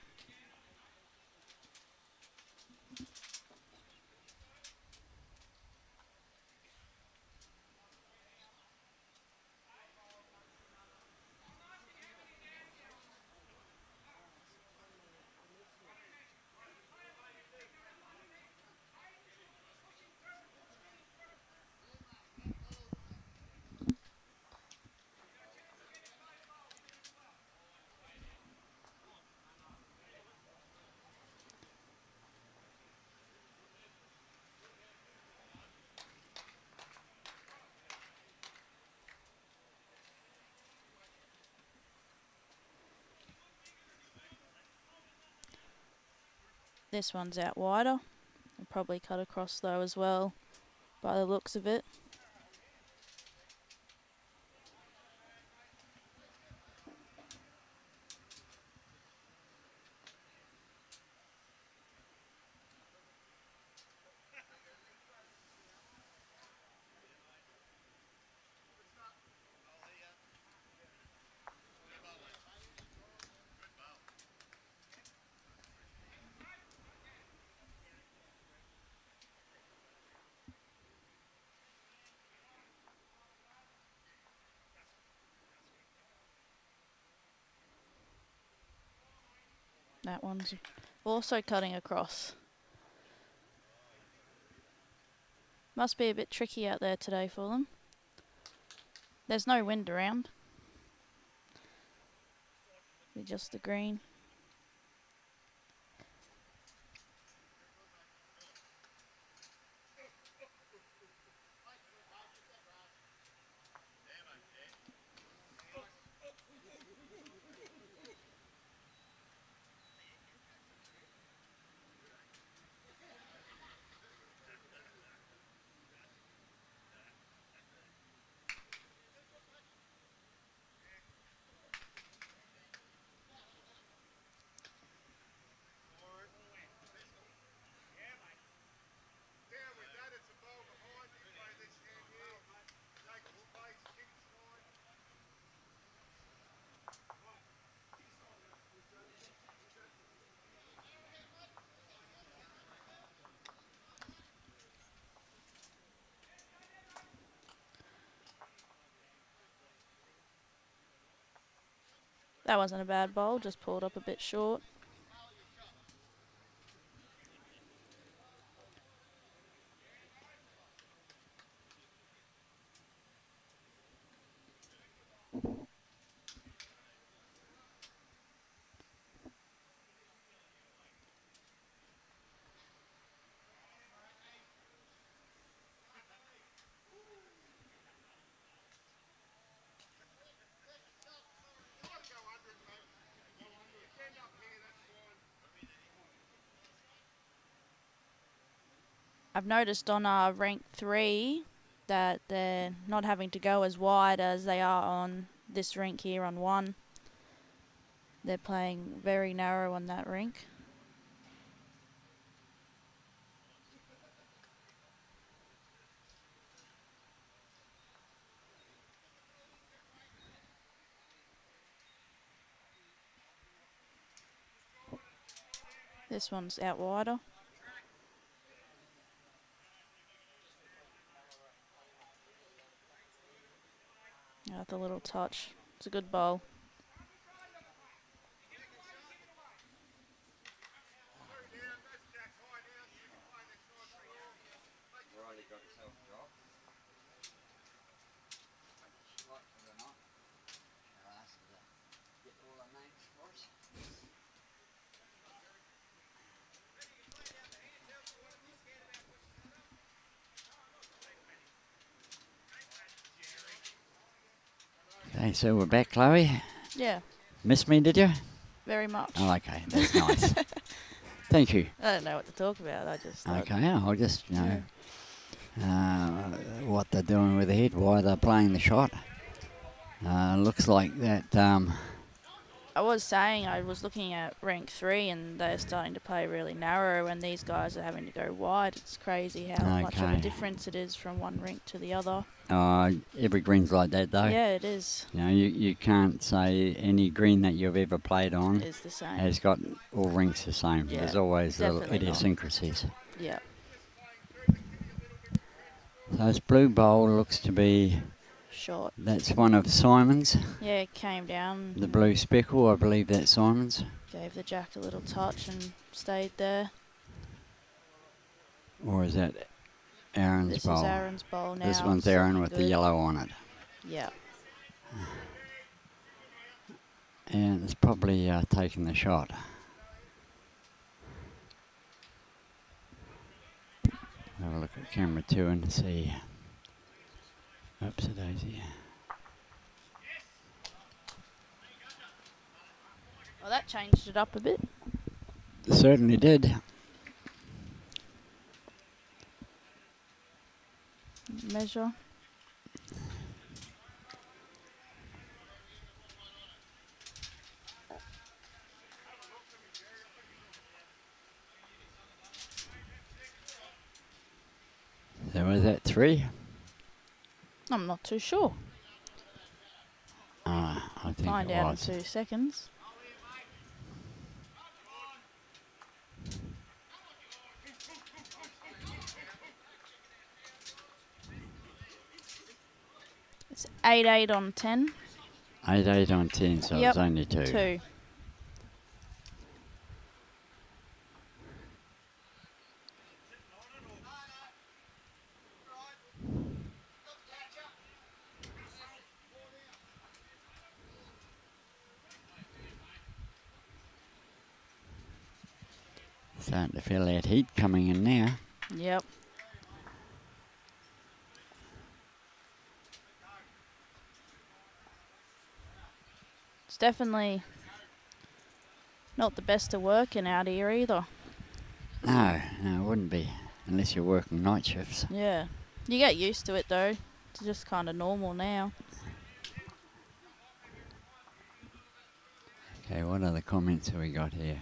This one's out wider. I'll probably cut across though as well by the looks of it. That one's also cutting across. Must be a bit tricky out there today for them. There's no wind around. Just the green. That wasn't a bad bowl, just pulled up a bit short. I've noticed on our rank 3 that they're not having to go as wide as they are on this rink here on 1. They're playing very narrow on that rink. This one's out wider. Got the little touch. It's a good bowl. Okay, so we're back, Chloe. Yeah, Missed me, did you? very much. Oh, okay, that's nice. Thank you. I don't know what to talk about. I just thought, Okay, I'll just, what they're doing with the head, why they're playing the shot. Looks like that, I was saying I was looking at rank 3 and they're starting to play really narrow and these guys are having to go wide. It's crazy how much of a Okay. difference it is from one rink to the other. every green's like that, though. Yeah, it is. You know, you can't say any green that you've ever played on It is the same. has got all rinks the same. Yeah, There's always little definitely not. idiosyncrasies. Yeah. So this blue bowl looks to be, Short. that's one of Simon's. Yeah, it came down. The blue speckle, I believe that's Simon's. Gave the jack a little touch and stayed there. Or is that Aaron's This bowl? is Aaron's bowl now. This one's It's Aaron looking with the good. yellow on it. Yeah. And it's probably taking the shot. Have a look at camera 2 and see. Oops, a daisy. Well, that changed it up a bit. Certainly did. Measure. So was that 3? I'm not too sure. I think Find it out was. in 2 seconds. It's 8-8 on 10. 8 on 10, so Yep, it's only 2. 2. Starting to feel that heat coming in now. Yep. It's definitely not the best to work in out here either. No, it wouldn't be, unless you're working night shifts. Yeah. You get used to it though. It's just kind of normal now. Okay, what other comments have we got here?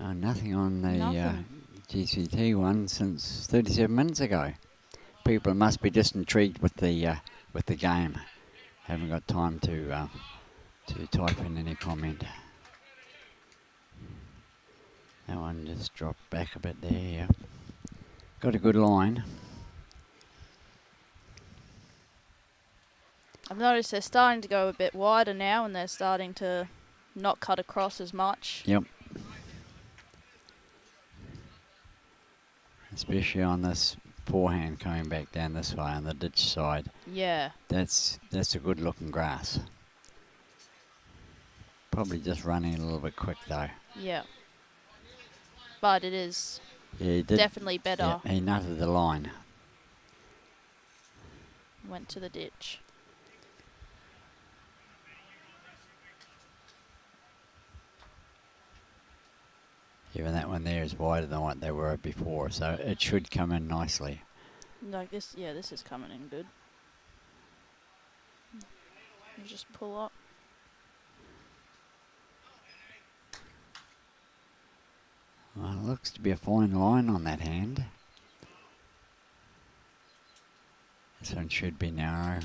Nothing on the Nothing. GCT one since 37 minutes ago. People must be just intrigued with the game. Haven't got time to type in any comment. That one just dropped back a bit there. Yeah. Got a good line. I've noticed they're starting to go a bit wider now and they're starting to not cut across as much. Yep. Especially on this forehand coming back down this way on the ditch side. Yeah. That's a good looking grass. Probably just running a little bit quick though. Yeah. But it is Yeah, he did. definitely better. Yeah, he nutted the line. Went to the ditch. Even that one there is wider than what they were before, so it should come in nicely. Like this, yeah, this is coming in good. You just pull up. Well, it looks to be a fine line on that hand. This one should be narrow.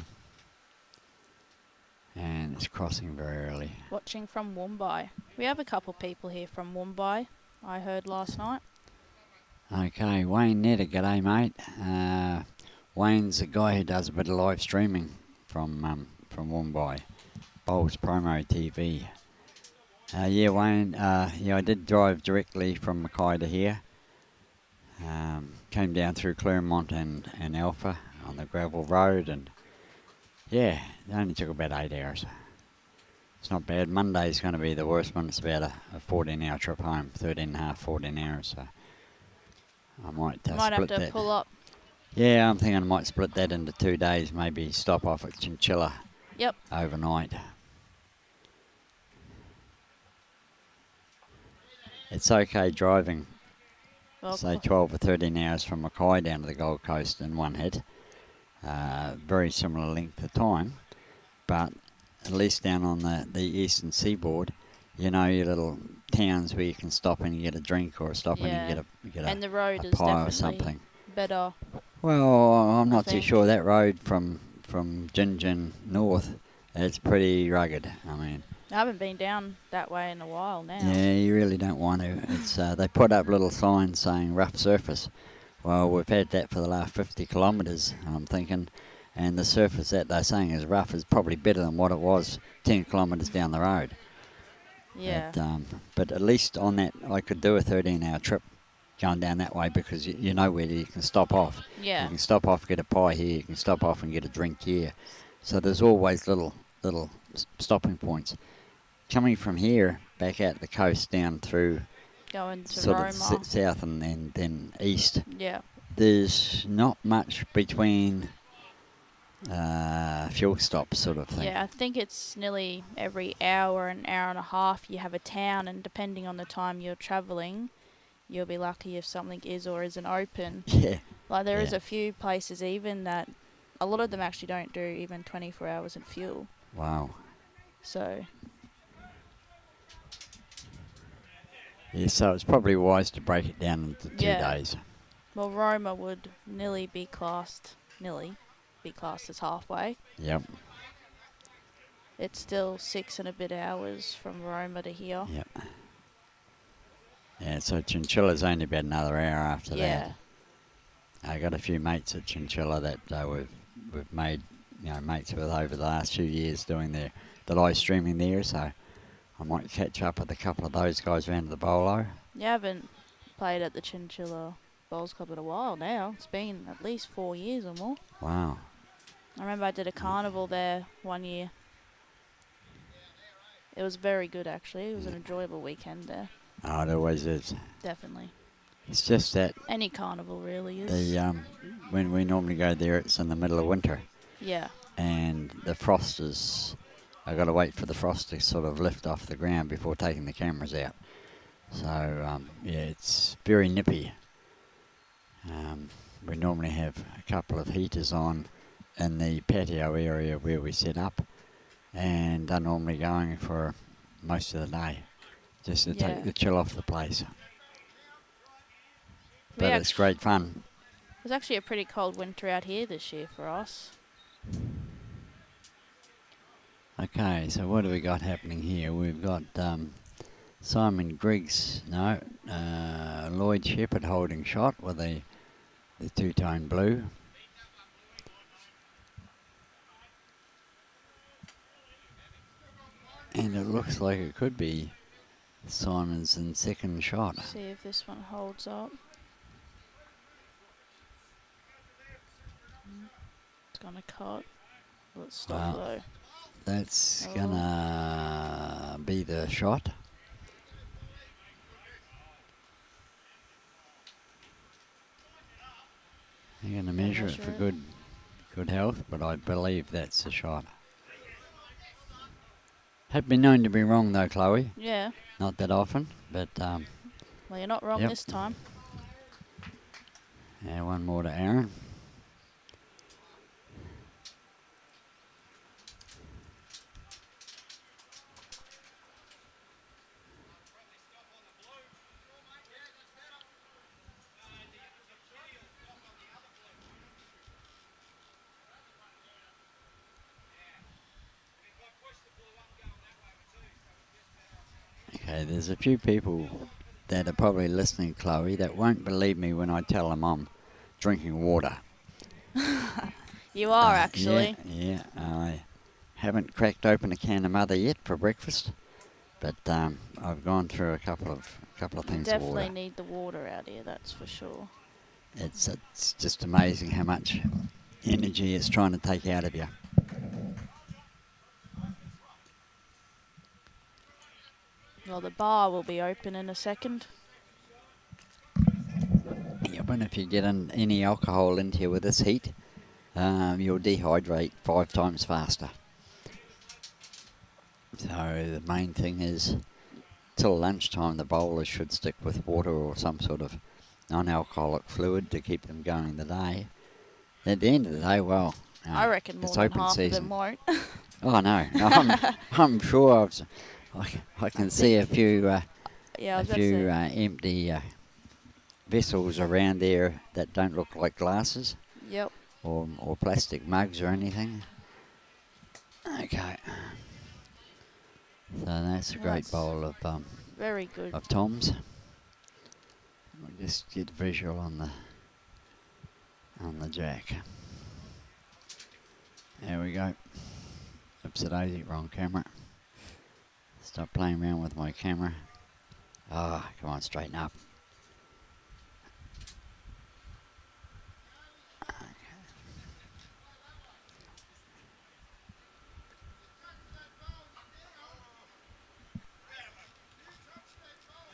And it's crossing very early. Watching from Woombye. We have a couple people here from Woombye, I heard last night. Okay, Wayne Netter, g'day mate. Wayne's the guy who does a bit of live streaming from Woombye. Bowls Promo TV. Yeah, Wayne, yeah, I did drive directly from Mackay to here. Came down through Claremont and Alpha on the gravel road, and yeah, it only took about 8 hours. It's not bad. Monday's going to be the worst one. It's about a 14-hour trip home, 14 hours, so I might split Might have to that. pull up. Yeah, I'm thinking I might split that into 2 days, maybe stop off at Chinchilla Yep. overnight. It's okay driving, Well, say 12 or 13 hours from Mackay down to the Gold Coast in one hit. Very similar length of time, but at least down on the eastern seaboard, you know, your little towns where you can stop and you get a drink, or stop and you get and the road a is pie or definitely something. better. Well, I'm not too think. sure. That road from Gingin north, it's pretty rugged. I mean, I haven't been down that way in a while now. yeah, you really don't want to. It's they put up little signs saying rough surface. Well, we've had that for the last 50 kilometres, I'm thinking, and the surface that they're saying is rough is probably better than what it was 10 kilometres down the road. Yeah. But at least on that, I could do a 13-hour trip going down that way, because you know where you can stop off. Yeah. You can stop off, get a pie here. You can stop off and get a drink here. So there's always little stopping points. Coming from here back out the coast down through Going to sort Roma. of south and then east, Yeah. there's not much between fuel stops, sort of thing. Yeah, I think it's nearly every hour and a half you have a town, and depending on the time you're travelling, you'll be lucky if something is or isn't open. Yeah. Like there is Yeah. a few places even that a lot of them actually don't do even 24 hours in fuel. Wow. So, Yeah, so it's probably wise to break it down into 2 Yeah. days. well, Roma would nearly be classed as halfway. Yep. It's still 6 and a bit hours from Roma to here. Yep. Yeah, so Chinchilla's only about another hour after Yeah. that. I got a few mates at Chinchilla that we've made, mates with over the last few years doing the live streaming there, so I might catch up with a couple of those guys around to the Bolo. You haven't played at the Chinchilla Bowls Club in a while now. It's been at least 4 years or more. Wow. I remember I did a carnival there one year. It was very good, actually. It was an enjoyable weekend there. Oh, it always is. Definitely. It's just that Any carnival really is. when we normally go there, it's in the middle of winter, Yeah. and the frost is. I got to wait for the frost to sort of lift off the ground before taking the cameras out. So yeah, it's very nippy. We normally have a couple of heaters on in the patio area where we set up, and they're normally going for most of the day, just to take the chill off the place. But it's great fun. It was actually a pretty cold winter out here this year for us. Okay, so what do we got happening here? We've got Simon Griggs, Lloyd Sheppard holding shot with the two-tone blue. And it looks like it could be Simon's in second shot. See if this one holds up. It's gonna cut. Let's stop though. That's gonna be the shot. I'm gonna measure it for good health, but I believe that's the shot. Have been known to be wrong though, Chloe. Yeah. Not that often, but Well, you're not wrong Yep. this time. Yeah, one more to Aaron. Okay, there's a few people that are probably listening, Chloe, that won't believe me when I tell them I'm drinking water. You are, actually. Yeah, I haven't cracked open a can of Mother yet for breakfast, but I've gone through a couple of You things of definitely water. need the water out here, that's for sure. It's just amazing how much energy it's trying to take out of you. Well, the bar will be open in a second. Yeah, but if you get any alcohol into you with this heat, you'll dehydrate 5 times faster. So the main thing is, till lunchtime, the bowlers should stick with water or some sort of non-alcoholic fluid to keep them going the day. At the end of the day, well, I reckon more it's than open half season. of them won't. Oh no, I'm sure I can see a few Yeah, I was a about to few say. empty vessels around there that don't look like glasses Yep. or plastic mugs or anything. Okay, so that's a great That's bowl of very good. Tom's. We'll just get visual on the jack. There we go. Oops, daisy, wrong camera. Stop playing around with my camera. Ah, come on, straighten up.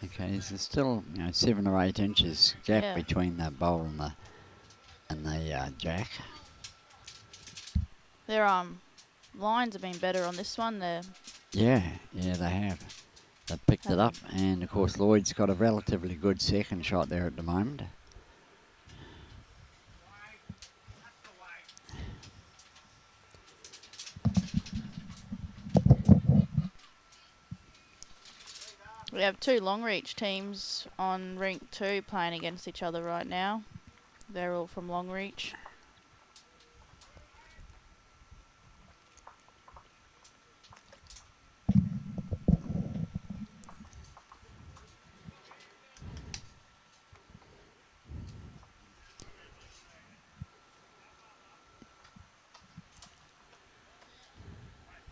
Okay, there's still 7 or 8 inches gap between the bowl and the jack. Their lines have been better on this one. Yeah, they have. They've picked it up, and of course Lloyd's got a relatively good second shot there at the moment. We have 2 Longreach teams on rink 2 playing against each other right now. They're all from Longreach.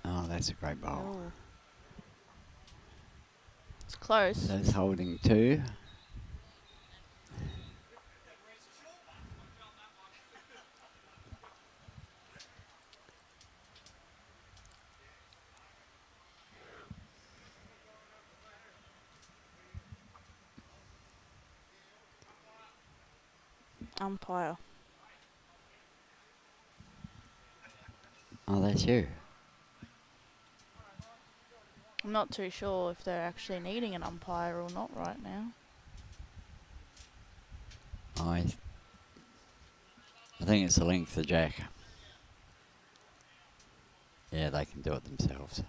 Oh, that's a great bowl. Ooh. It's close. That's holding 2. Umpire. Oh, that's you. I'm not too sure if they're actually needing an umpire or not right now. I think it's the length of jack. Yeah, they can do it themselves.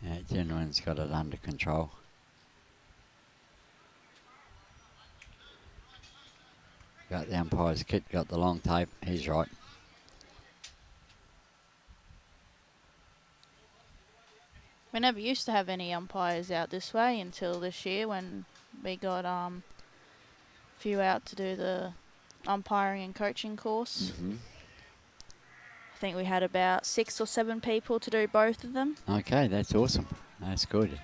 Yeah, gentleman's got it under control. Got the umpire's kit, got the long tape. He's right. We never used to have any umpires out this way until this year when we got a few out to do the umpiring and coaching course. Mm-hmm. I think we had about 6 or 7 people to do both of them. Okay, that's awesome. That's good.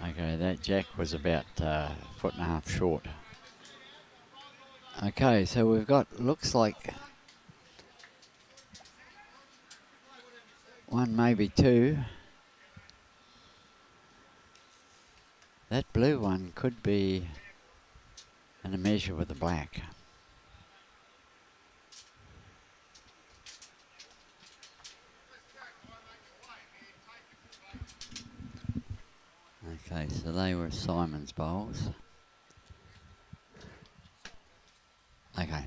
Okay, that jack was about 1.5 foot short. Okay, so we've got, looks like 1, maybe 2. That blue one could be and a measure with the black. Okay, so they were Simon's bowls. Okay.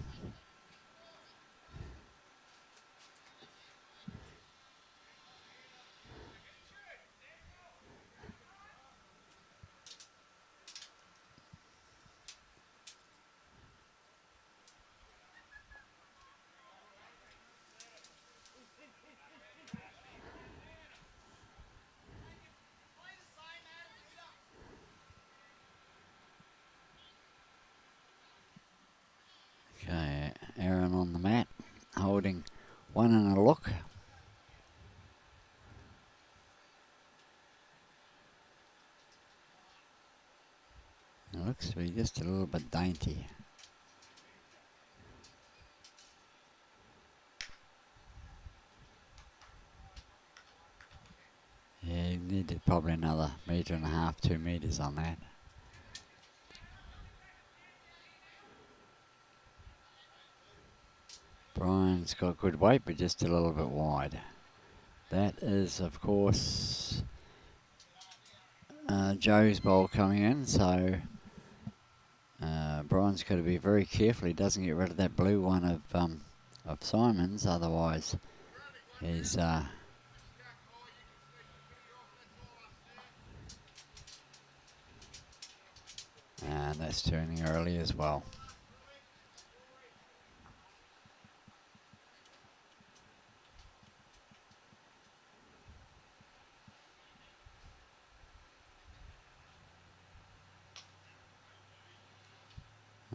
Okay, Aaron on the mat, holding one and a look. It looks to be just a little bit dainty. Yeah, you needed probably another 1.5 meters, 2 meters on that. Brian's got good weight, but just a little bit wide. That is, of course, Joe's bowl coming in, so Brian's got to be very careful he doesn't get rid of that blue one of Simon's, otherwise he's and that's turning early as well.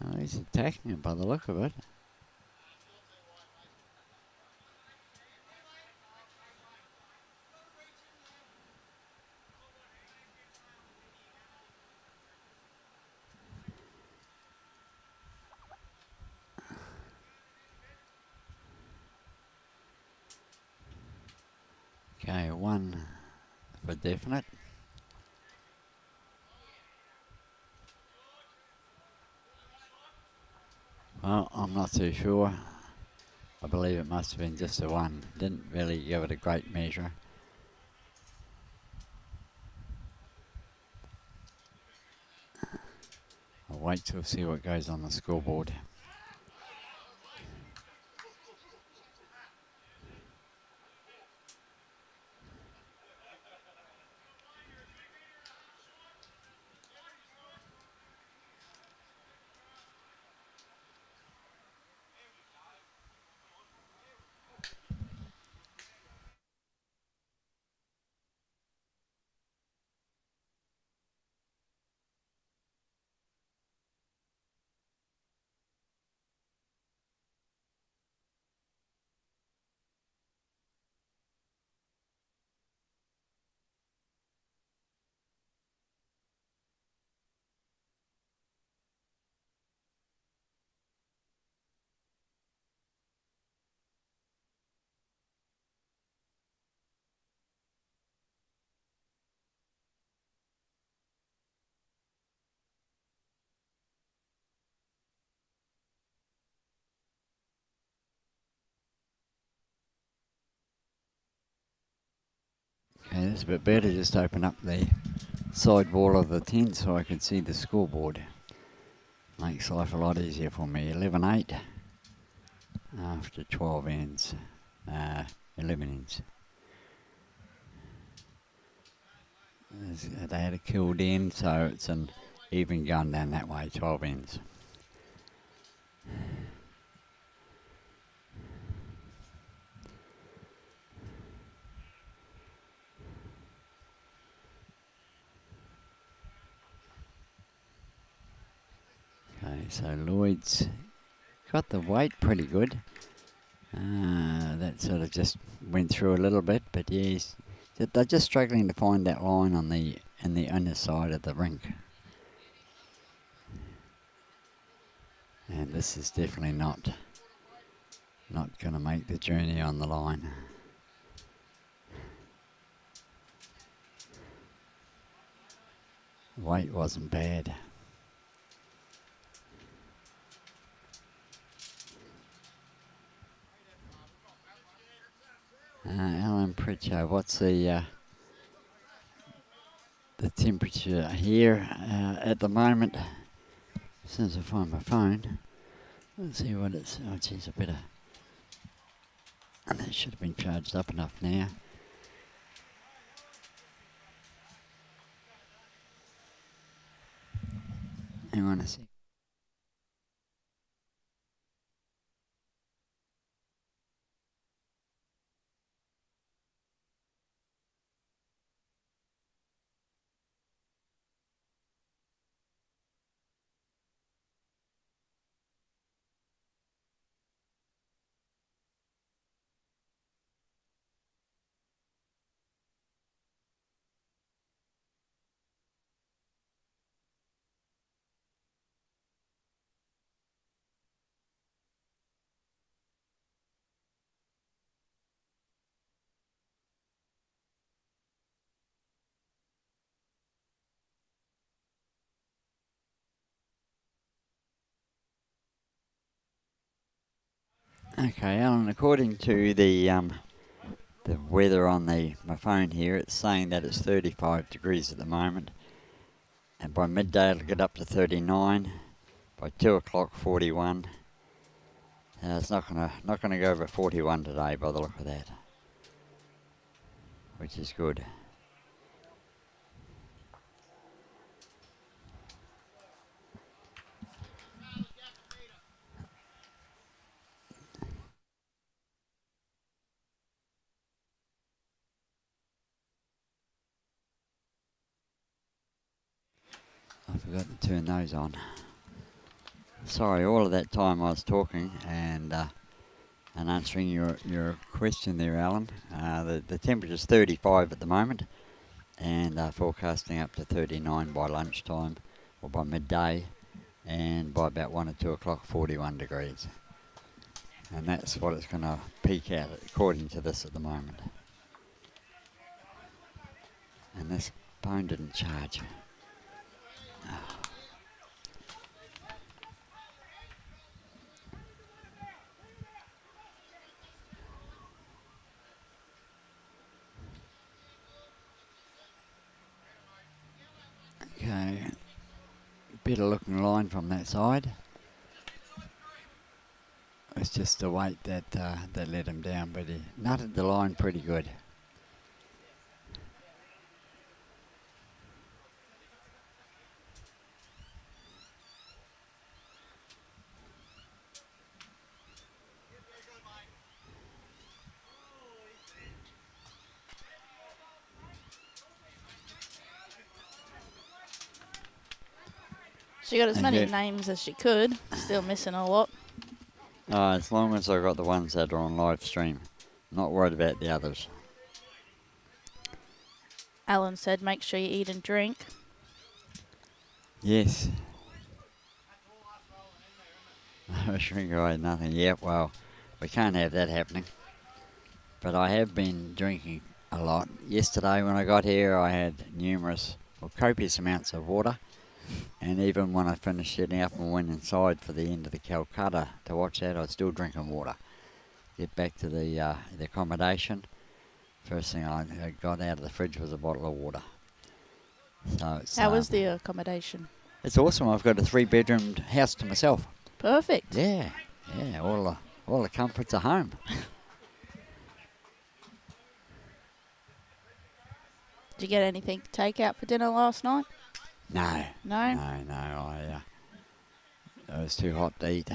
Oh, he's attacking it by the look of it. Okay, one for definite. Well, I'm not too sure. I believe it must have been just a one. Didn't really give it a great measure. I'll wait till see what goes on the scoreboard. Okay, that's a bit better. Just open up the side wall of the tent so I can see the scoreboard. Makes life a lot easier for me. 11-8 after 12 ends. 11 ends. They had a killed end, so it's an even gun down that way, 12 ends. Okay, so Lloyd's got the weight pretty good. That sort of just went through a little bit, but yeah, they're just struggling to find that line on the inner side of the rink. And this is definitely not going to make the journey on the line. Weight wasn't bad. Alan Pritchard, what's the temperature here at the moment? As soon as I find my phone, let's see what it's. Oh, geez, I better. And that should have been charged up enough now. Hang on a sec. Okay, Alan, according to the weather on my phone here, it's saying that it's 35 degrees at the moment, and by midday it'll get up to 39. By 2 o'clock, 41. It's not gonna go over 41 today by the look of that, which is good. I forgot to turn those on. Sorry, all of that time I was talking and answering your question there, Alan. The temperature's 35 at the moment, and forecasting up to 39 by lunchtime or by midday, and by about 1 or 2 o'clock, 41 degrees. And that's what it's going to peak out at, according to this at the moment. And this phone didn't charge. Okay, better looking line from that side. It's just the weight that let him down, but he nutted the line pretty good. She got as many names as she could. Still missing a lot. As long as I got the ones that are on live stream. Not worried about the others. Alan said make sure you eat and drink. Yes. I shrink away nothing. Yeah, well, we can't have that happening. But I have been drinking a lot. Yesterday when I got here, I had copious amounts of water. And even when I finished setting up and went inside for the end of the Calcutta to watch that, I was still drinking water. Get back to the accommodation. First thing I got out of the fridge was a bottle of water. So it's, How was the accommodation? It's awesome. I've got a 3-bedroomed house to myself. Perfect. Yeah, all the comforts are home. Did you get anything to take out for dinner last night? No. No? No, it was too hot to eat.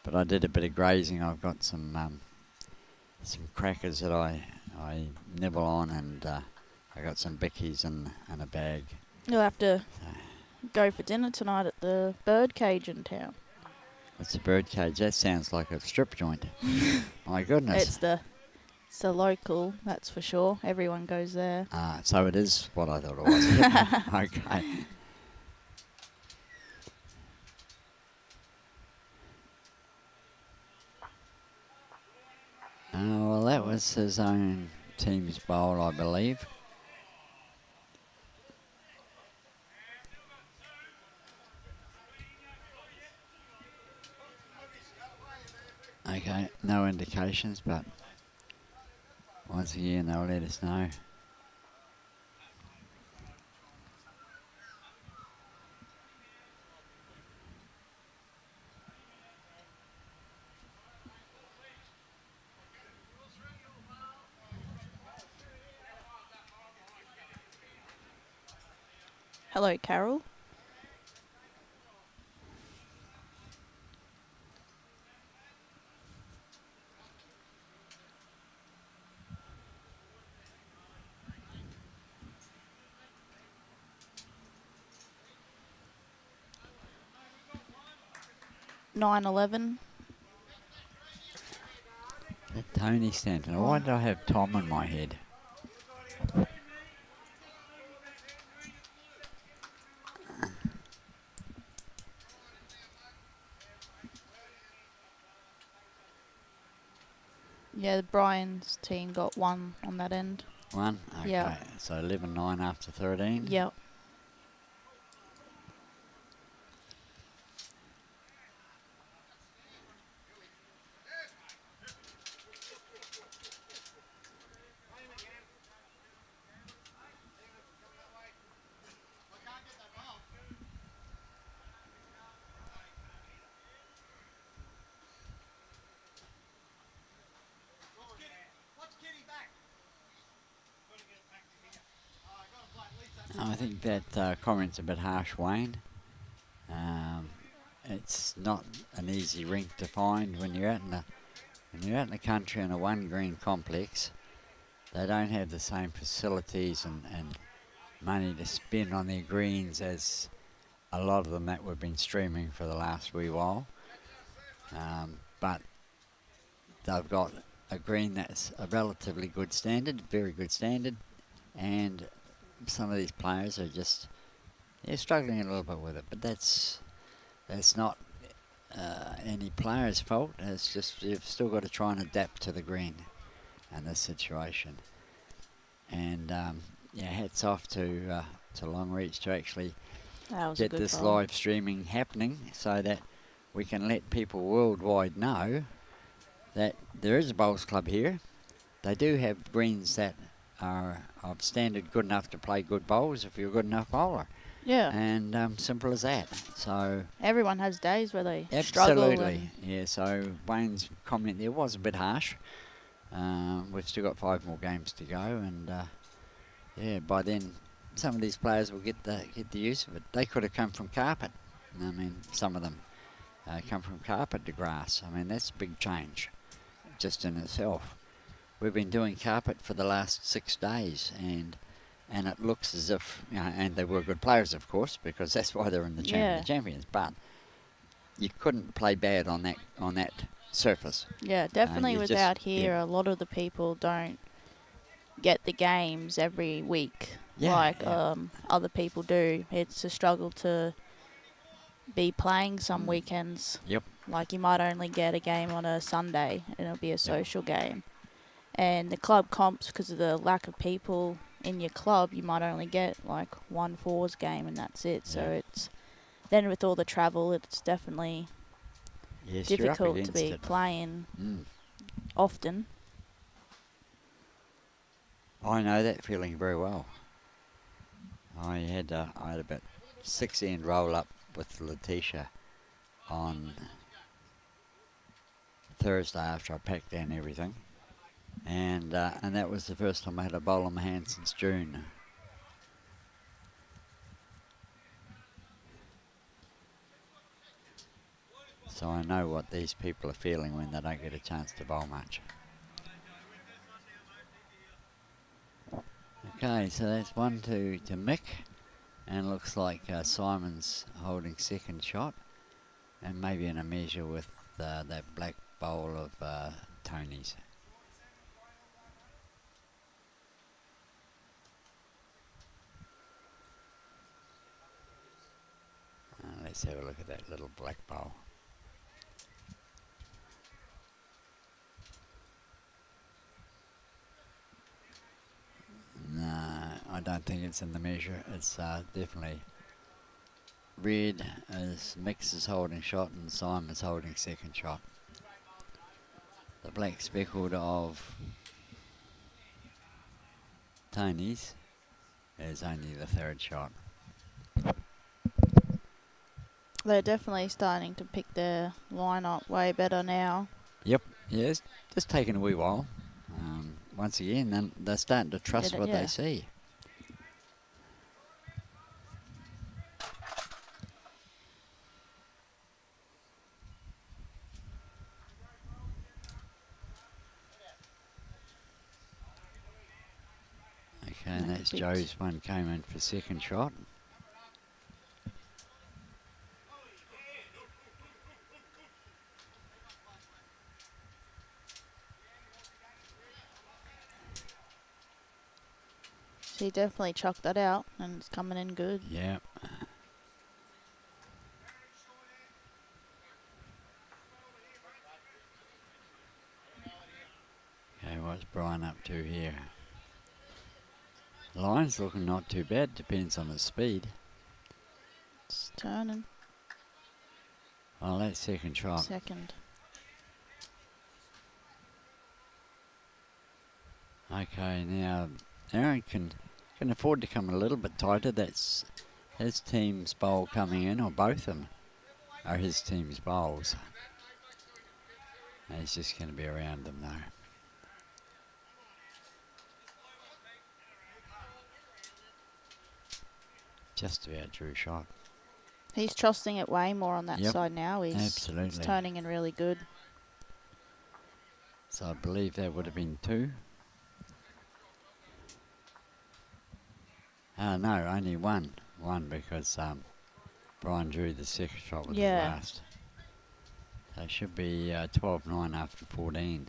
But I did a bit of grazing. I've got some crackers that I nibble on, and I got some bickies and a bag. You'll have to go for dinner tonight at the bird cage in town. What's a bird cage? That sounds like a strip joint. My goodness. It's the local, that's for sure. Everyone goes there. So it is what I thought it was. Okay. Well, that was his own team's bowl, I believe. Okay, no indications, but once again, they'll let us know. Hello, Carol. (9:11). Tony Stanton. Why did I have Tom in my head? Yeah, the Brian's team got 1 on that end. 1? Okay. Yeah. So 11-9 after 13? Yep. I think that comment's a bit harsh, Wayne. It's not an easy rink to find when you're out in the country in a one green complex. They don't have the same facilities and money to spend on their greens as a lot of them that we've been streaming for the last wee while. But they've got a green that's a relatively good standard, very good standard, and some of these players are just struggling a little bit with it. But that's not any player's fault. It's just you've still got to try and adapt to the green and this situation. And hats off to Longreach to actually get this goal. live streaming happening so that we can let people worldwide know that there is a bowls club here. They do have greens that are of standard good enough to play good bowls if you're a good enough bowler. Yeah. And simple as that. So everyone has days where they struggle. Absolutely. Yeah, so Wayne's comment there was a bit harsh. We've still got 5 more games to go, and by then some of these players will get the use of it. They could have come from carpet. I mean, some of them come from carpet to grass. I mean, that's a big change just in itself. We've been doing carpet for the last 6 days, and it looks as if, and they were good players, of course, because that's why they're in the champions. But you couldn't play bad on that surface. Yeah, definitely. Without here, a lot of the people don't get the games every week other people do. It's a struggle to be playing some weekends. Yep. Like you might only get a game on a Sunday, and it'll be a social game. And the club comps, because of the lack of people in your club, you might only get like 1 fours game, and that's it. So it's then with all the travel, it's definitely difficult to be playing often. I know that feeling very well. I had about 6 end roll up with Letitia on Thursday after I packed down everything. And that was the first time I had a bowl in my hand since June. So I know what these people are feeling when they don't get a chance to bowl much. Okay, so that's 1 to Mick. And looks like Simon's holding second shot. And maybe in a measure with that black bowl of Tony's. Let's have a look at that little black bowl. No, I don't think it's in the measure. It's definitely red as Mick is holding shot and Simon's holding second shot. The black speckled of Tony's is only the third shot. They're definitely starting to pick their line up way better now. Yep, yes, just taking a wee while. Once again, then they're starting to trust what they see. Okay, and that's Joe's one came in for second shot. So he definitely chucked that out and it's coming in good. Yeah. Okay, what's Brian up to here? Line's looking not too bad, depends on the speed. It's turning. Oh, that's second shot. Second. Okay, now Aaron can afford to come a little bit tighter. That's his team's bowl coming in, or both of them are his team's bowls. He's just going to be around them though. Just about drew shot. He's trusting it way more on that side now. He's turning in really good. So I believe that would have been 2. No, only 1. 1 because Brian drew the second shot with the last. So it should be 12-9 after 14.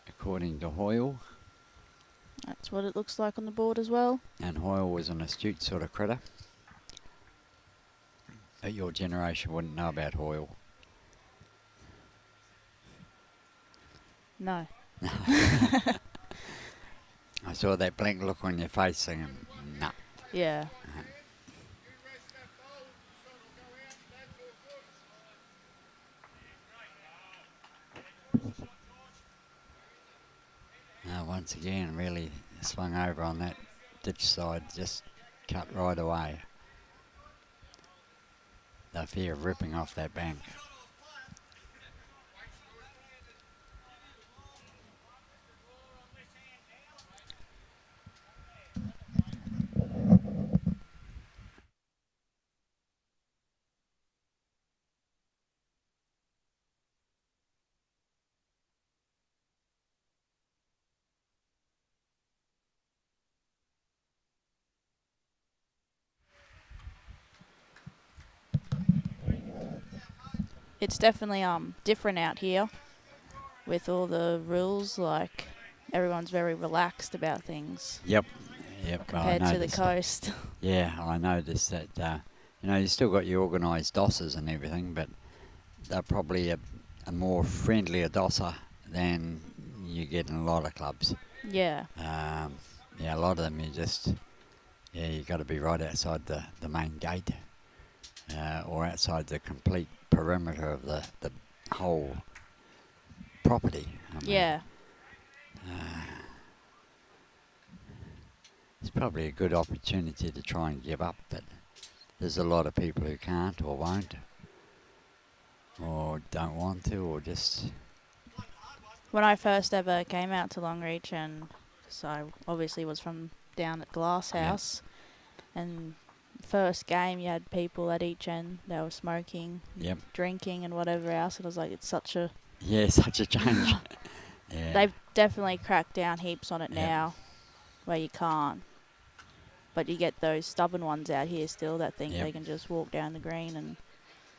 According to Hoyle. That's what it looks like on the board as well. And Hoyle was an astute sort of critter. But your generation wouldn't know about Hoyle. No. I saw that blank look on your face saying, no. Yeah. Once again, really swung over on that ditch side, just cut right away. The fear of ripping off that bank. It's definitely different out here with all the rules. Like everyone's very relaxed about things. Yep. Compared to the coast. Yeah, I noticed that. You still got your organised dossers and everything, but they're probably a more friendlier dosser than you get in a lot of clubs. Yeah. A lot of them you got to be right outside the main gate or outside the complete perimeter of the whole property. It's probably a good opportunity to try and give up, but there's a lot of people who can't or won't or don't want to or just... When I first ever came out to Longreach, and so I obviously was from down at Glasshouse, and first game you had people at each end, they were smoking, drinking and whatever else, and I was like, it's such a... Yeah, such a change. They've definitely cracked down heaps on it now, where you can't. But you get those stubborn ones out here still that think they can just walk down the green and...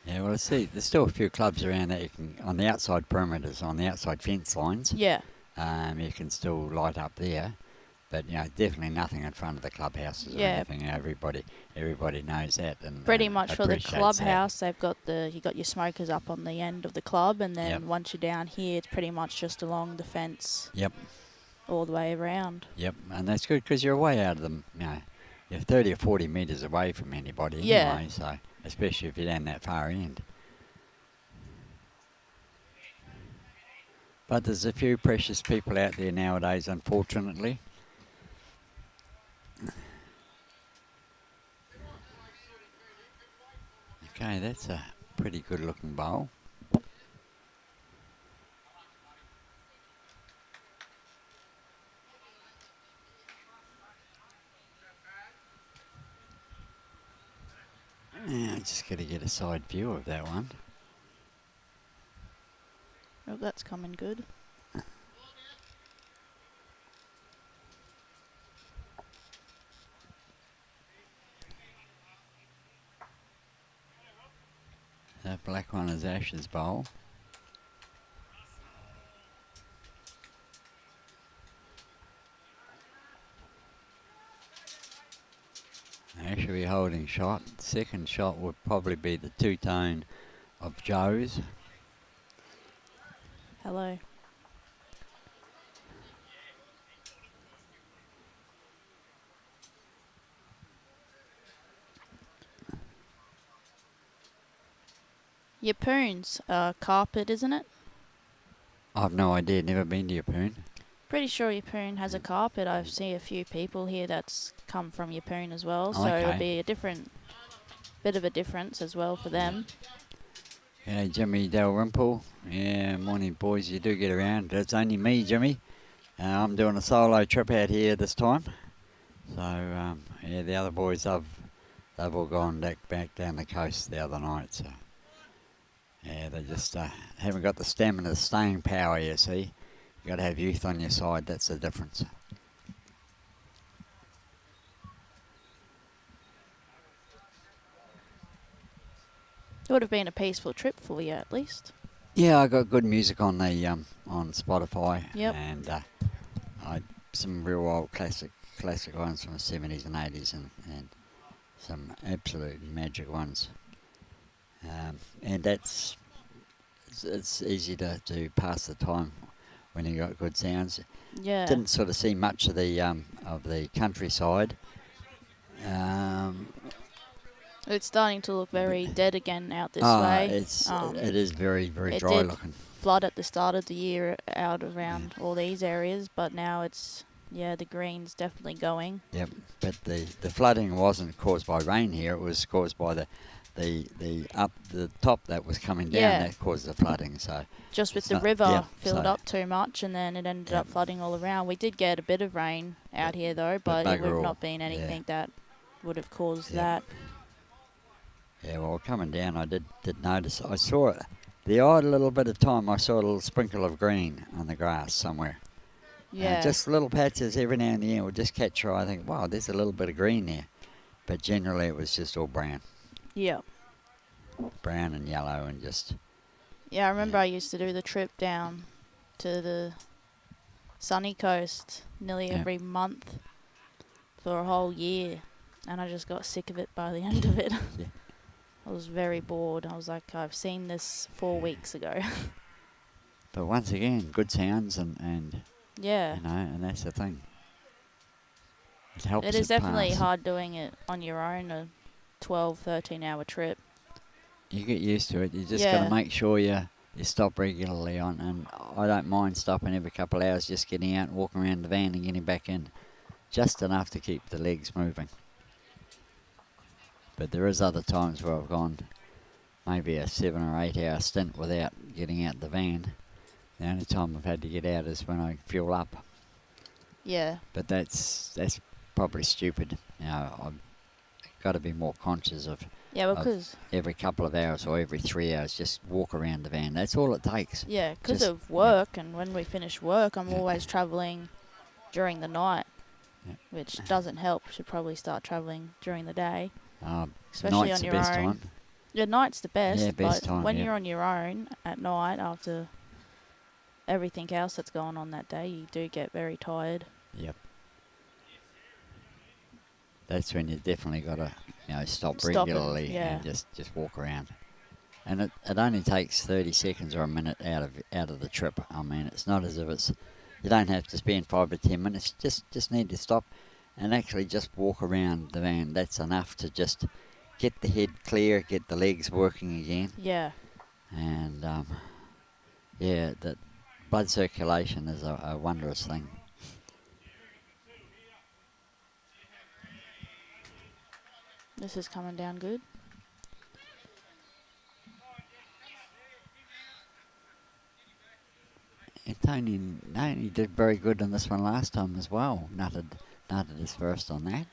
Yeah, well, see, there's still a few clubs around that you can, on the outside perimeters, on the outside fence lines. Yeah. You can still light up there, but definitely nothing in front of the clubhouses or anything. Everybody knows that. And pretty much for the clubhouse, they've got you got your smokers up on the end of the club, and then once you're down here, it's pretty much just along the fence. Yep. All the way around. Yep, and that's good because you're way out of them. You're 30 or 40 metres away from anybody anyway, so especially if you're down that far end. But there's a few precious people out there nowadays, unfortunately. Okay, that's a pretty good looking bowl. Yeah, just got to get a side view of that one. Oh, that's coming good. That black one is Ash's bowl. Ash will be holding shot. Second shot would probably be the two-tone of Joe's. Hello. Yeppoon's carpet, isn't it? I've no idea, never been to Yeppoon. Pretty sure Yeppoon has a carpet. I've seen a few people here that's come from Yeppoon as well, so Okay. it'll be a bit of a difference as well for them. Yeah, Jimmy Dalrymple. Yeah, morning boys, you do get around. It's only me, Jimmy. I'm doing a solo trip out here this time. So, yeah, the other boys, they've all gone back down the coast the other night. So, yeah, they just haven't got the stamina, the staying power, you see. You've got to have youth on your side, that's the difference. It would have been a peaceful trip for you at least. Yeah, I got good music on the on Spotify. Yep. And some real old classic ones from the 70s and 80s and some absolute magic ones. And it's easy to pass the time when you got good sounds. Yeah. Didn't sort of see much of the countryside. It's starting to look very dead again out this way. It is very, very it dry did looking. flood at the start of the year out around all these areas, but now it's, the green's definitely going. Yep, but the flooding wasn't caused by rain here. It was caused by the top that was coming down that caused the flooding. So just with the river filled up too much, and then it ended up flooding all around. We did get a bit of rain out here though, but it would have not been anything that would have caused that. Yeah, well, coming down, I did notice. I saw it. The odd little bit of time, I saw a little sprinkle of green on the grass somewhere. Yeah. Just little patches every now and then would just catch your eye. I think, wow, there's a little bit of green there. But generally, it was just all brown. Yeah. Brown and yellow and just... Yeah, I remember I used to do the trip down to the sunny coast nearly every month for a whole year. And I just got sick of it by the end of it. Yeah. I was very bored. I was like, I've seen this 4 weeks ago. But once again, good sounds and yeah. you know, and that's the thing. It helps. It is definitely pass. hard doing it on your own, a 12, 13-hour trip. You get used to it. You just got to make sure you stop regularly on. And I don't mind stopping every couple of hours, just getting out and walking around the van and getting back in. Just enough to keep the legs moving. But there is other times where I've gone maybe a 7 or 8 hour stint without getting out the van. The only time I've had to get out is when I fuel up. Yeah. But that's probably stupid. You know, I've got to be more conscious of because every couple of hours or every 3 hours, just walk around the van. That's all it takes. Yeah, because of work, and when we finish work, I'm always travelling during the night, which doesn't help. Should probably start travelling during the day. Especially night's on your the best own. time. Yeah, night's the best. Yeah, best but time, when you're on your own at night after everything else that's going on that day, you do get very tired. Yep. That's when you definitely got to, stop regularly and just walk around. And it only takes 30 seconds or a minute out of the trip. I mean, it's not as if you don't have to spend 5 to 10 minutes. Just need to stop and actually just walk around the van. That's enough to just get the head clear, get the legs working again. Yeah. And, blood circulation is a wondrous thing. This is coming down good. Tony did very good in this one last time as well. Nutted his first on that.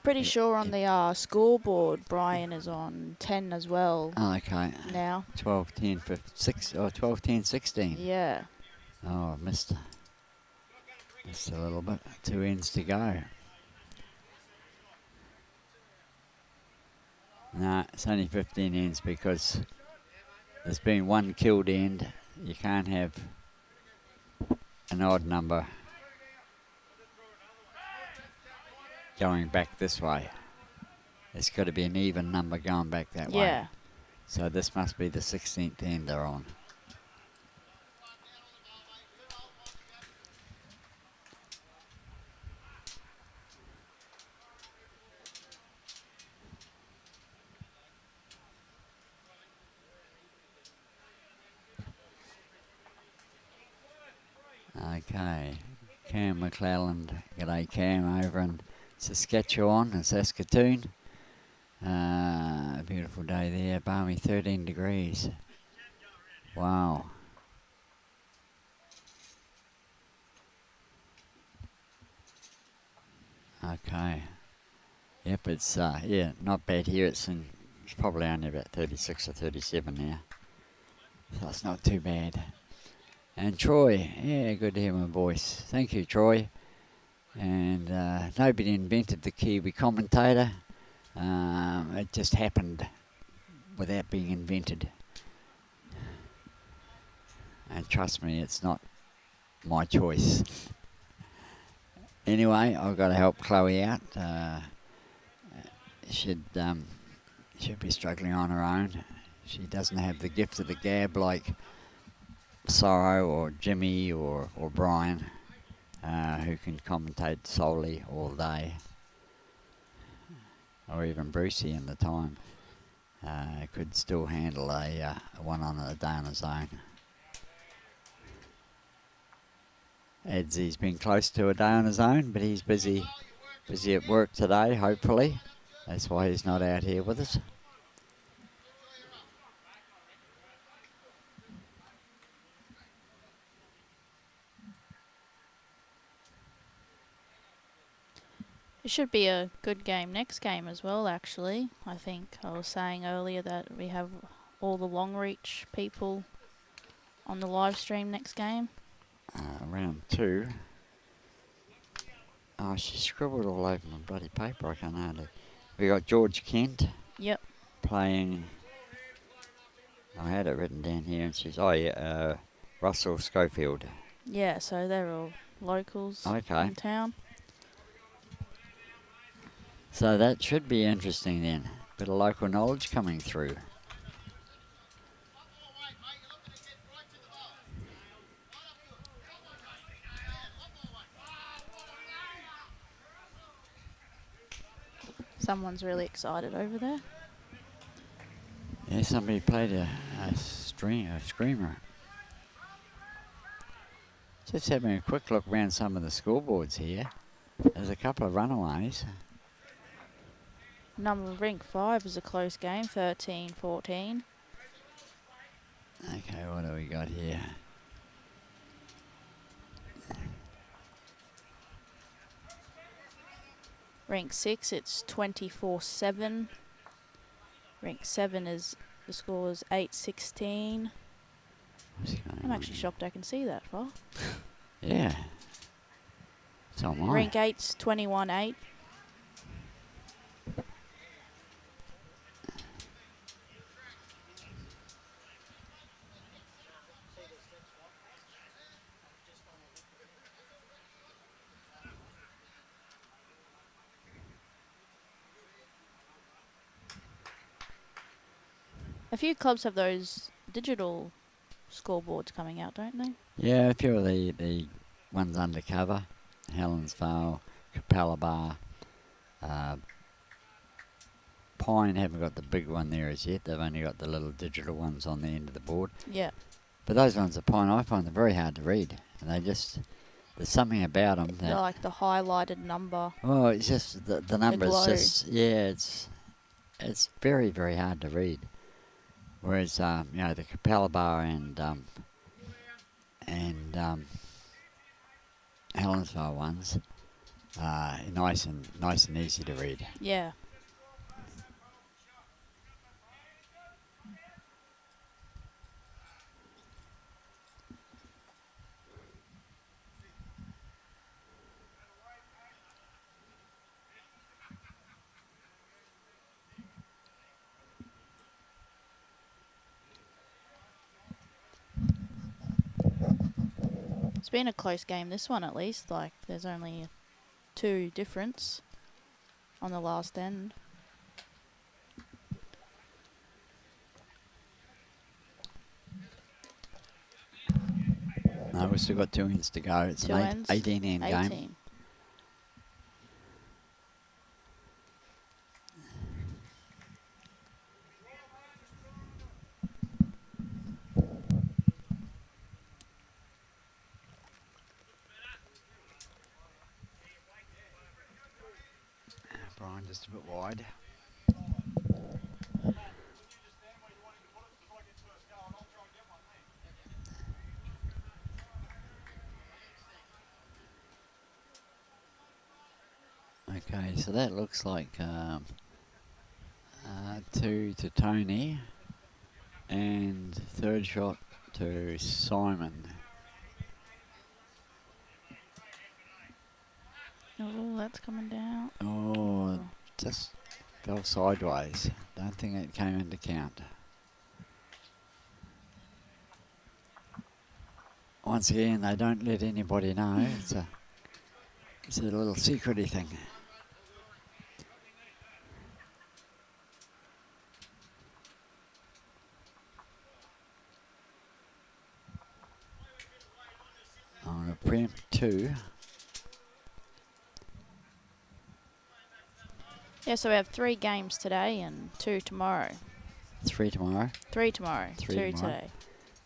Pretty sure on the scoreboard, Brian is on 10 as well. Oh, okay. Now. 12, 10, 15, 6, or 12, 10, 16. Yeah. Oh, missed a little bit. 2 ends to go. No, it's only 15 ends because there's been one killed end. You can't have an odd number going back this way. It's got to be an even number going back that way. Yeah. So this must be the 16th end they're on. Okay, Cam McClelland, g'day Cam over in Saskatchewan and Saskatoon. A beautiful day there, balmy 13 degrees. Wow. Okay. Yep, it's yeah, not bad here. It's probably only about 36 or 37 now. So it's not too bad. And Troy, yeah, good to hear my voice. Thank you, Troy. And nobody invented the Kiwi commentator. It just happened without being invented. And trust me, it's not my choice. Anyway, I've got to help Chloe out. Should be struggling on her own. She doesn't have the gift of the gab like Sorrow or Jimmy or Brian, who can commentate solely all day, or even Brucey in the time. Could still handle a one on a day on his own. Edsy's been close to a day on his own, but he's busy at work today, hopefully. That's why he's not out here with us. It should be a good game next game as well, actually. I think I was saying earlier that we have all the Longreach people on the live stream next game. Round 2. Oh, she scribbled all over my bloody paper. I can't hardly. We got George Kent. Yep. Playing. I had it written down here, and she's Russell Schofield. Yeah, so they're all locals in town. So that should be interesting then. Bit of local knowledge coming through. Someone's really excited over there. Yeah, somebody played a screamer. Just having a quick look around some of the scoreboards here. There's a couple of runaways. Number Rink 5 is a close game, 13-14. Okay, what do we got here? Rink 6, it's 24-7. Rink 7 is the score is 8-16. I'm actually shocked I can see that far. Yeah. So am I. Rink 8's 21-8. A few clubs have those digital scoreboards coming out, don't they? Yeah, a few of the ones undercover. Helensvale, Capella Bar, Pine haven't got the big one there as yet. They've only got the little digital ones on the end of the board. Yeah. But those ones are fine. I find them very hard to read. And they just, there's something about them They're that, like the highlighted number. oh, it's just the numbers glow. just, yeah, it's very, very hard to read. Whereas, you know, the Fehlhaber and Helensville ones are nice and easy to read. Yeah. It's been a close game, this one at least. Like, there's only 2 difference on the last end. No, we've still got 2 ends to go. It's 2 an ends. 18 end game. 18. Brian just a bit wide. Okay, so that looks like 2 to Tony and third shot to Simon. Oh, that's coming down. Oh, just fell sideways. Don't think it came into count. Once again, they don't let anybody know. It's a little secrety thing. On a preempt 2. Yeah, so we have 3 games today and 2 tomorrow. 3 tomorrow. 3 tomorrow. 3 2 tomorrow. today.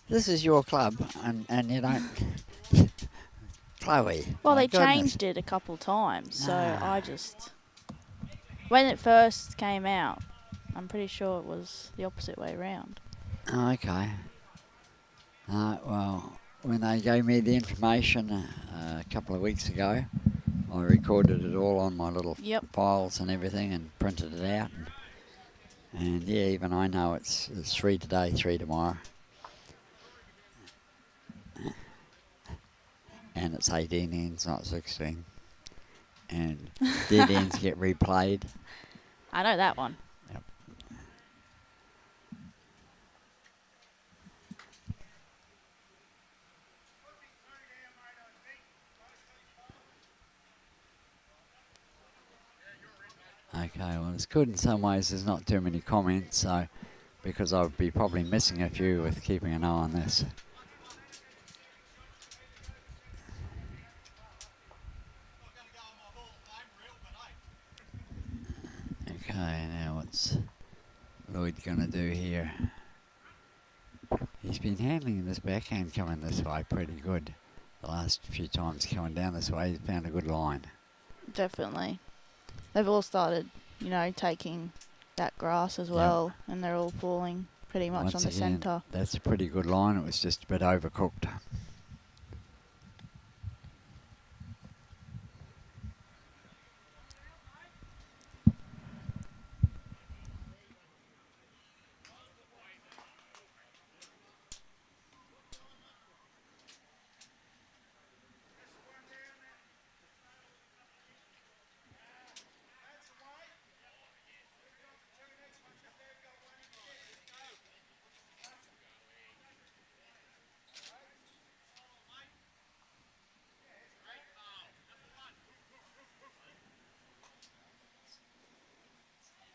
This is your club, and you don't... Chloe. Well, my they goodness. changed it a couple times, so Ah. I just... When it first came out, I'm pretty sure it was the opposite way around. Oh, okay. Well, when they gave me the information a couple of weeks ago, I recorded it all on my little Yep. files and everything and printed it out. And yeah, even I know it's 3 today, 3 tomorrow. And it's 18 ends, not 16. And dead ends get replayed. I know that one. Yep. Okay, well, it's good in some ways. There's not too many comments, so because I'll be probably missing a few with keeping an eye on this. Okay, now what's Lloyd going to do here? He's been handling this backhand coming this way pretty good. The last few times coming down this way, he's found a good line. Definitely. They've all started, you know, taking that grass as well, and they're all falling pretty much Once on the again, centre. that's a pretty good line. It was just a bit overcooked.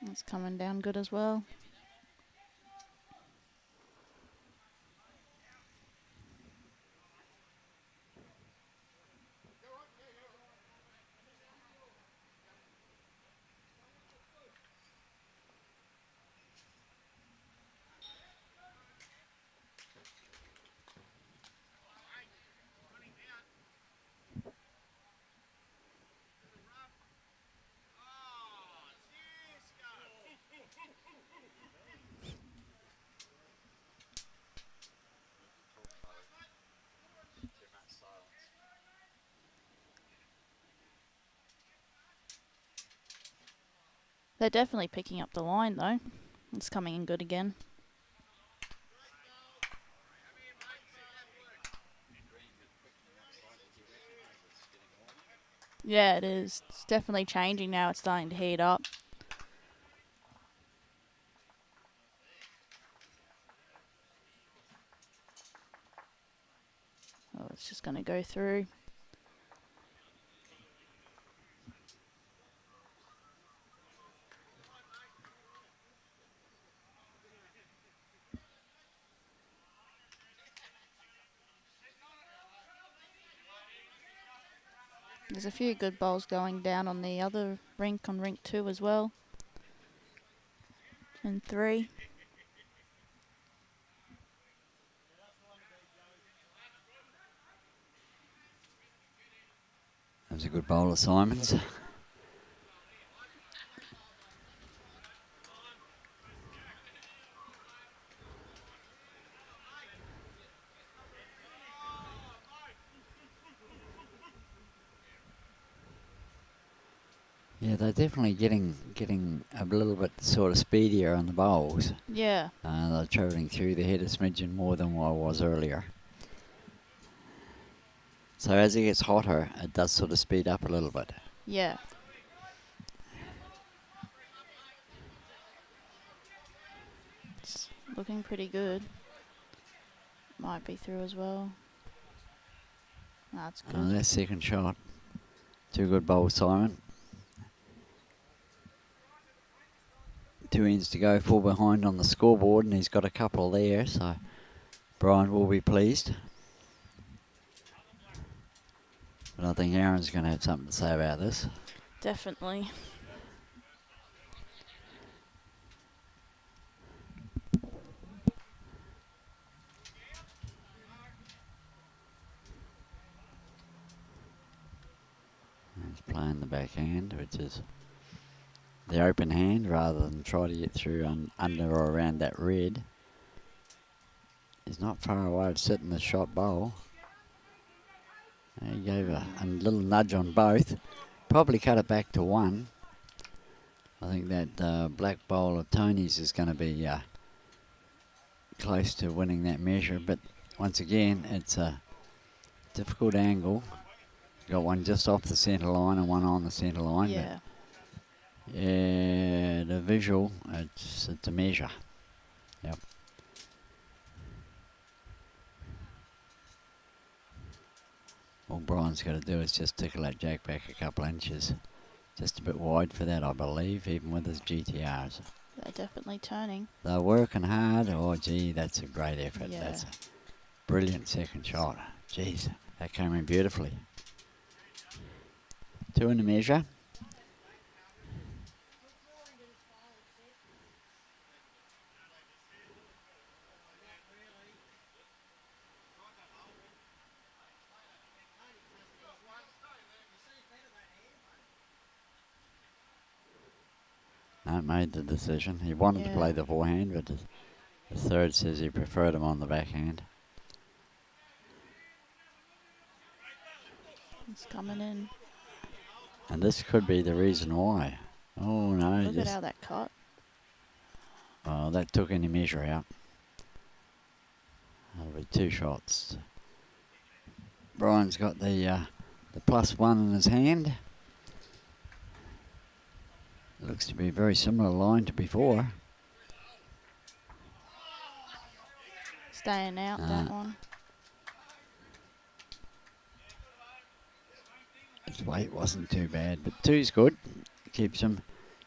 It's coming down good as well. They're definitely picking up the line, though. It's coming in good again. Yeah, it is. It's definitely changing now. It's starting to heat up. Oh, it's just going to go through. There's a few good bowls going down on the other rink, on rink 2 as well. And 3. That was a good bowl of Simons. Yeah, they're definitely getting a little bit sort of speedier on the bowls. Yeah. They're travelling through the head a smidgen more than what I was earlier. So as it gets hotter, it does sort of speed up a little bit. Yeah. It's looking pretty good. Might be through as well. That's good. That's second shot. 2 good bowls, Simon. 2 ends to go, 4 behind on the scoreboard, and he's got a couple there, so Brian will be pleased. But I think Aaron's going to have something to say about this. Definitely. He's playing the backhand, which is the open hand, rather than try to get through under or around that red. He's not far away of sitting the shot bowl. He gave a little nudge on both. Probably cut it back to 1. I think that black bowl of Tony's is going to be close to winning that measure. But once again, it's a difficult angle. Got one just off the centre line and one on the centre line. Yeah. But yeah, the visual, it's a measure. Yep. All Brian's got to do is just tickle that jack back a couple inches. Just a bit wide for that, I believe, even with his GTRs. They're definitely turning. They're working hard. Oh, gee, that's a great effort. Yeah. That's a brilliant second shot. Jeez, that came in beautifully. 2 in the measure. Made the decision. He wanted to play the forehand, but the third says he preferred him on the backhand. It's coming in. And this could be the reason why. Oh no! Look at how that cut. Oh, that took any measure out. That'll be 2 shots. Brian's got the +1 in his hand. Looks to be a very similar line to before. Staying out, that one. His weight wasn't too bad, but 2's good. Keeps him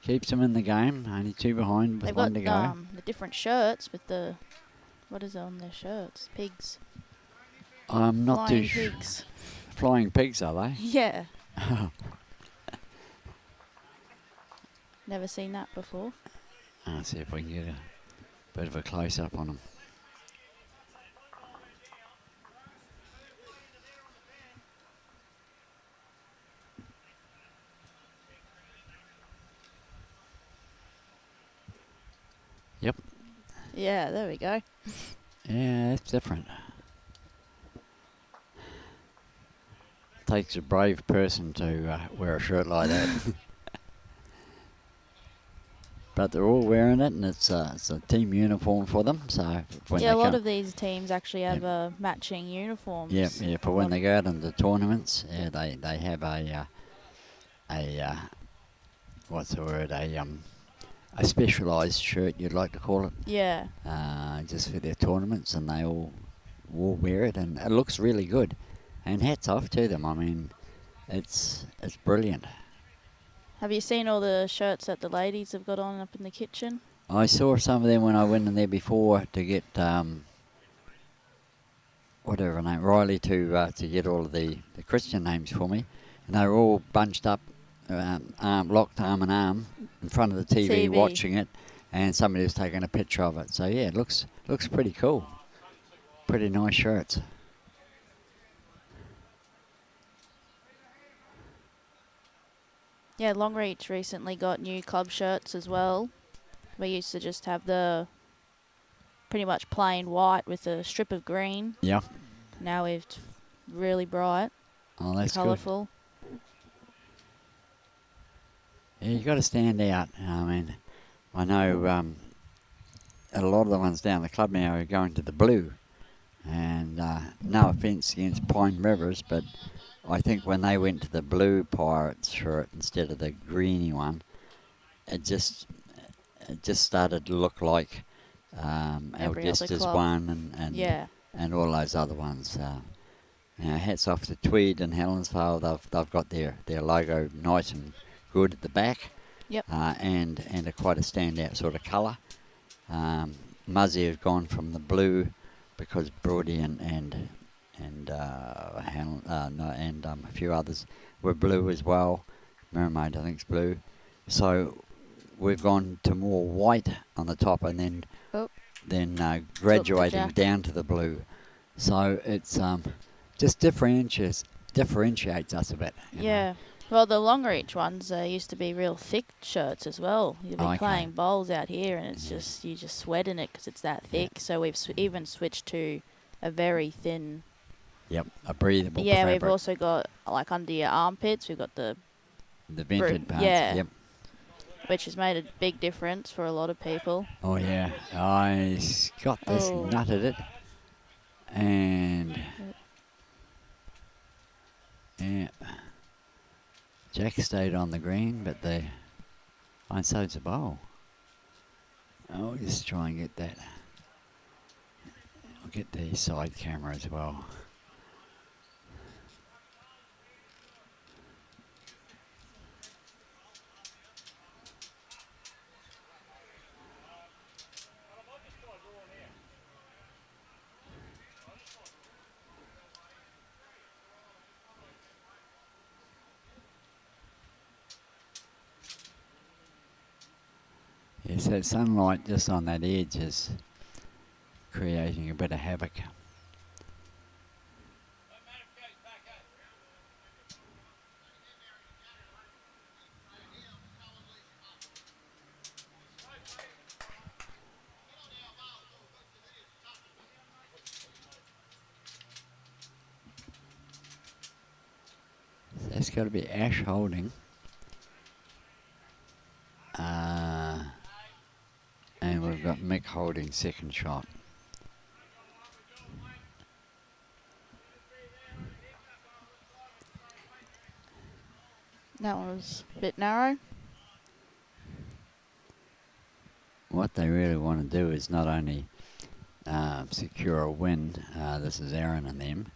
in the game. Only 2 behind with They've 1 to got go. the different shirts with the, what is on their shirts? Pigs. I'm not Flying too sure. pigs. Flying pigs, are they? Yeah. Never seen that before. Let's see if we can get a bit of a close-up on them. Yep. Yeah, there we go. Yeah, it's different. Takes a brave person to wear a shirt like that. but they're all wearing it, and it's a team uniform for them. So when Yeah, they a lot come, of these teams actually have matching uniforms. yeah, for when they go out into tournaments, yeah, they have a what's the word, a specialised shirt, you'd like to call it, Yeah. just for their tournaments, and they all wear it, and it looks really good. And hats off to them. I mean, it's brilliant. Have you seen all the shirts that the ladies have got on up in the kitchen? I saw some of them when I went in there before to get whatever name, Riley, to get all of the Christian names for me, and they were all bunched up, locked arm in arm in front of the TV watching it, and somebody was taking a picture of it. So yeah, it looks pretty cool. Pretty nice shirts. Yeah, Longreach recently got new club shirts as well. We used to just have the pretty much plain white with a strip of green. Yeah. Now we've really bright, colourful. Yeah, you got to stand out. I mean, I know a lot of the ones down the club now are going to the blue, and no offence against Pine Rivers, but I think when they went to the blue Pirates shirt instead of the greeny one, it just started to look like Algestas one and all those other ones. Hats off to Tweed and Helensvale. They've got their logo nice and good at the back. Yep. And quite a standout sort of colour. Muzzy has gone from the blue because Brody and a few others were blue as well. Mermaid, I think, is blue. So we've gone to more white on the top, and then graduating down to the blue. So it's just differentiates us a bit. You know. Well, the Longreach ones used to be real thick shirts as well. You'd be playing bowls out here, and it's just you just sweat in it because it's that thick. So we've even switched to a very thin. Yep, a breathable. Yeah, fabric. we've also got like under your armpits. We've got the vented parts. Yeah. Yep. Which has made a big difference for a lot of people. Oh yeah, I got this, nutted it, and yeah. Jack stayed on the green, but so's the bowl. I'll just try and get that. I'll get the side camera as well. Yes, that sunlight just on that edge is creating a bit of havoc. So that's got to be Ash holding. And we've got Mick holding second shot. That one was a bit narrow. What they really want to do is not only secure a win, this is Aaron and them.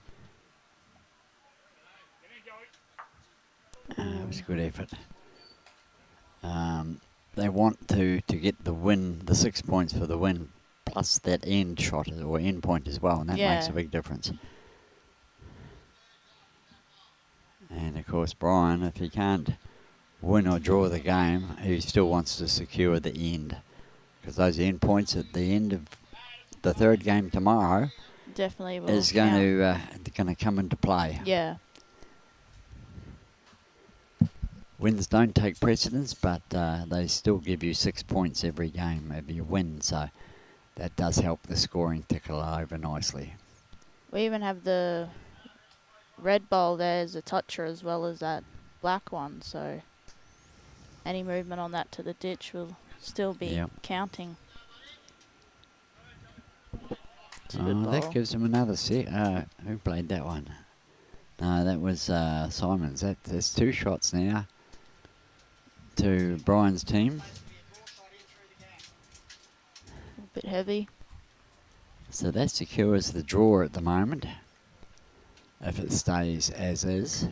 It was a good effort. They want to get the win, the 6 points for the win, plus that end shot or end point as well, and that makes a big difference. And of course, Brian, if he can't win or draw the game, he still wants to secure the end, because those end points at the end of the third game tomorrow definitely will is going to come into play. Yeah. Wins don't take precedence, but they still give you 6 points every game if you win, so that does help the scoring tickle over nicely. We even have the red bowl there as a toucher as well as that black one, so any movement on that to the ditch will still be Yep. counting. It's a good Oh, that ball. gives him another set. Who played that one? No, that was Simons. There's 2 shots now to Brian's team. A bit heavy. So that secures the draw at the moment, if it stays as is.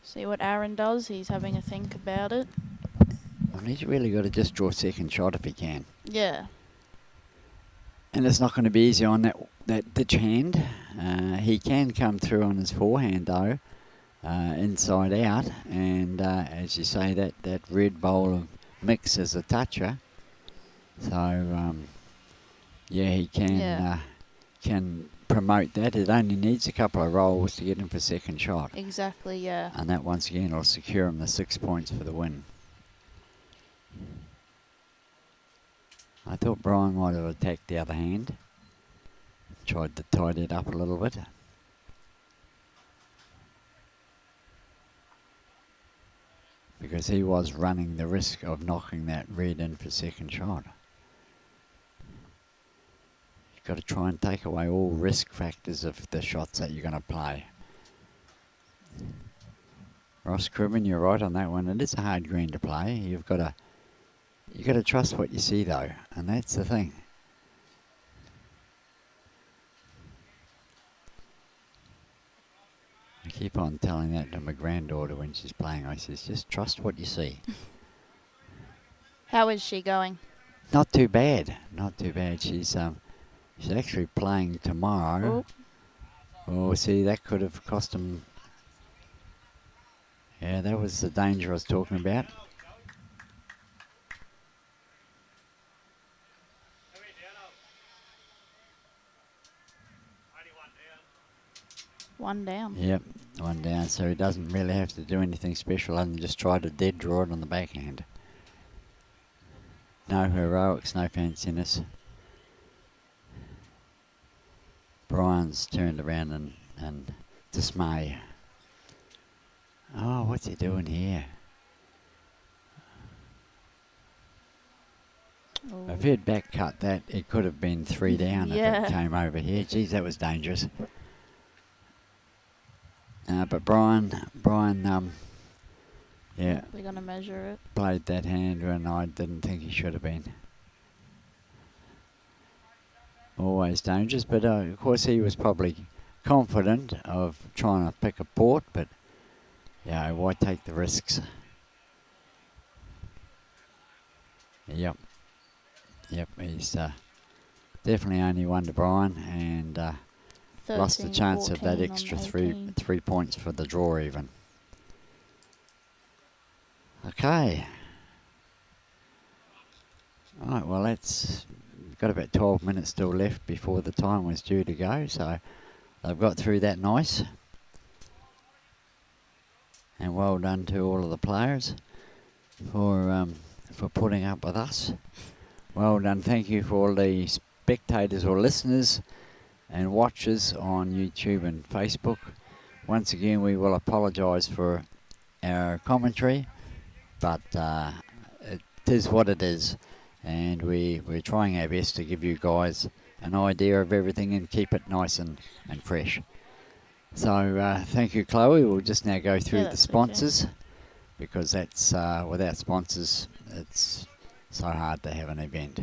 See what Aaron does. He's having a think about it. Well, he's really got to just draw second shot if he can. Yeah. And it's not going to be easy on that ditch hand. He can come through on his forehand though, inside out. And as you say, that red bowl of Mix is a toucher. So yeah, he can promote that. It only needs a couple of rolls to get him for second shot. Exactly, yeah. And that once again will secure him the 6 points for the win. I thought Brian might have attacked the other hand. Tried to tidy it up a little bit. Because he was running the risk of knocking that red in for second shot. You've got to try and take away all risk factors of the shots that you're going to play. Ross Cribben, you're right on that one. It is a hard green to play. You've got to trust what you see though, and that's the thing. I keep on telling that to my granddaughter when she's playing. I says, just trust what you see. How is she going? Not too bad. Not too bad. She's actually playing tomorrow. Oh, see, that could have cost him. Yeah, that was the danger I was talking about. One down. Yep, 1 down. So he doesn't really have to do anything special other than just try to dead draw it on the backhand. No heroics, no fanciness. Brian's turned around and dismay. Oh, what's he doing here? Oh. If he'd back cut that, it could have been 3 down if it came over here. Geez, that was dangerous. But Brian, yeah, We're going to measure it. played that hand when I didn't think he should have been. Always dangerous, but of course he was probably confident of trying to pick a port, but yeah, why take the risks? Yep, he's definitely only one to Brian, and lost the chance of that extra three points for the draw even. Okay. Alright, well that's got about 12 minutes still left before the time was due to go, so they've got through that nice. And well done to all of the players for putting up with us. Well done, thank you for all the spectators or listeners and watchers on YouTube and Facebook. Once again, we will apologise for our commentary, but it is what it is, and we're trying our best to give you guys an idea of everything and keep it nice and fresh. So thank you, Chloe. We'll just now go through the sponsors, because that's without sponsors it's so hard to have an event.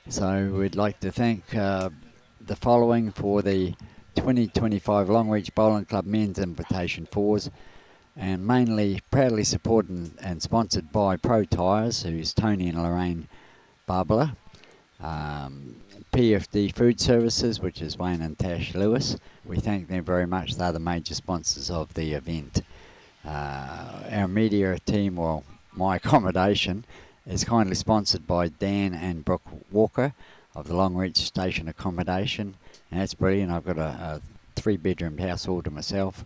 So we'd like to thank the following for the 2025 Longreach Bowling Club Men's Invitation 4s, and mainly proudly supported and sponsored by Pro Tyres, who's Tony and Lorraine Barbara, PFD Food Services, which is Wayne and Tash Lewis. We thank them very much. They're the major sponsors of the event. Our media team, well, my accommodation, is kindly sponsored by Dan and Brooke Walker of the Longreach Station Accommodation, and that's brilliant. I've got a 3-bedroom house all to myself.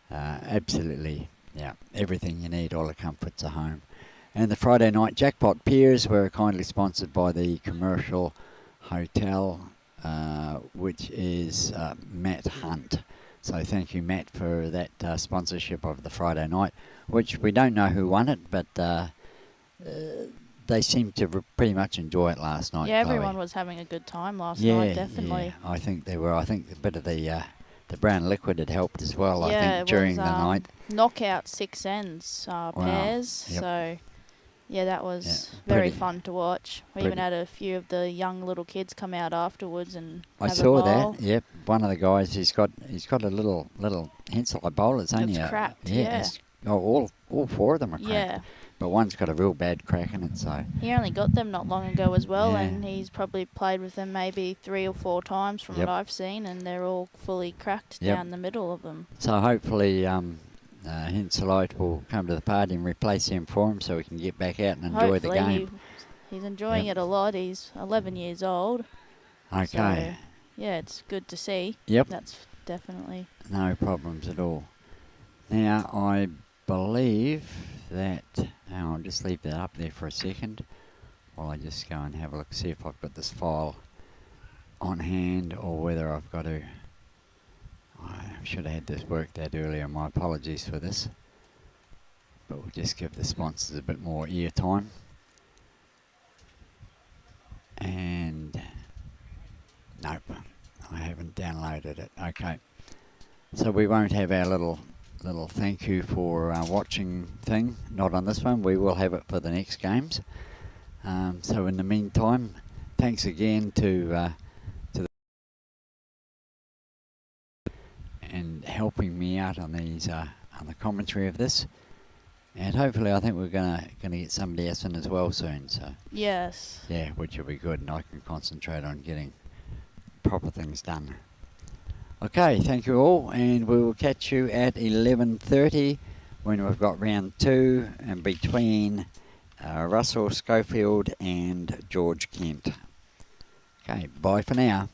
Absolutely, yeah, everything you need, all the comforts of home. And the Friday night jackpot peers were kindly sponsored by the Commercial Hotel, which is Matt Hunt. So thank you, Matt, for that sponsorship of the Friday night, which we don't know who won it, but they seemed to pretty much enjoy it last night. Yeah, Chloe. everyone was having a good time last night, definitely. Yeah, I think they were. I think a bit of the brown liquid had helped as well, I Yeah, think, during it was, the night. knockout 6 ends pairs, Yep. so yeah, that was Yeah, very pretty- fun to watch. We even had a few of the young little kids come out afterwards and I have saw a bowl. that. Yep, one of the guys, he's got a little Henselite bowl. It's only It's cracked, yeah. it's- all 4 of them are cracked. Yeah. But one's got a real bad crack in it, so He only got them not long ago as well, Yeah. and he's probably played with them maybe 3 or 4 times from Yep. what I've seen, and they're all fully cracked Yep. down the middle of them. so hopefully Henselite will come to the party and replace him for him, so we can get back out and enjoy the Hopefully game. he's enjoying Yep. it a lot. He's 11 years old. Okay. So, yeah, it's good to see. Yep. That's definitely. No problems at all. Now, I believe that... Now, I'll just leave that up there for a second while I just go and have a look, see if I've got this file on hand or whether I've got to... I should have had this worked out earlier. My apologies for this. But we'll just give the sponsors a bit more ear time. And... Nope, I haven't downloaded it. Okay. So we won't have our little thank you for watching thing, not on this one. We will have it for the next games. So in the meantime, thanks again to and helping me out on these on the commentary of this. And hopefully, I think we're gonna get somebody else in as well soon. So Yes. yeah, which will be good, and I can concentrate on getting proper things done. Okay, thank you all, and we will catch you at 11:30 when we've got round 2 and between Russell Schofield and George Kent. Okay, bye for now.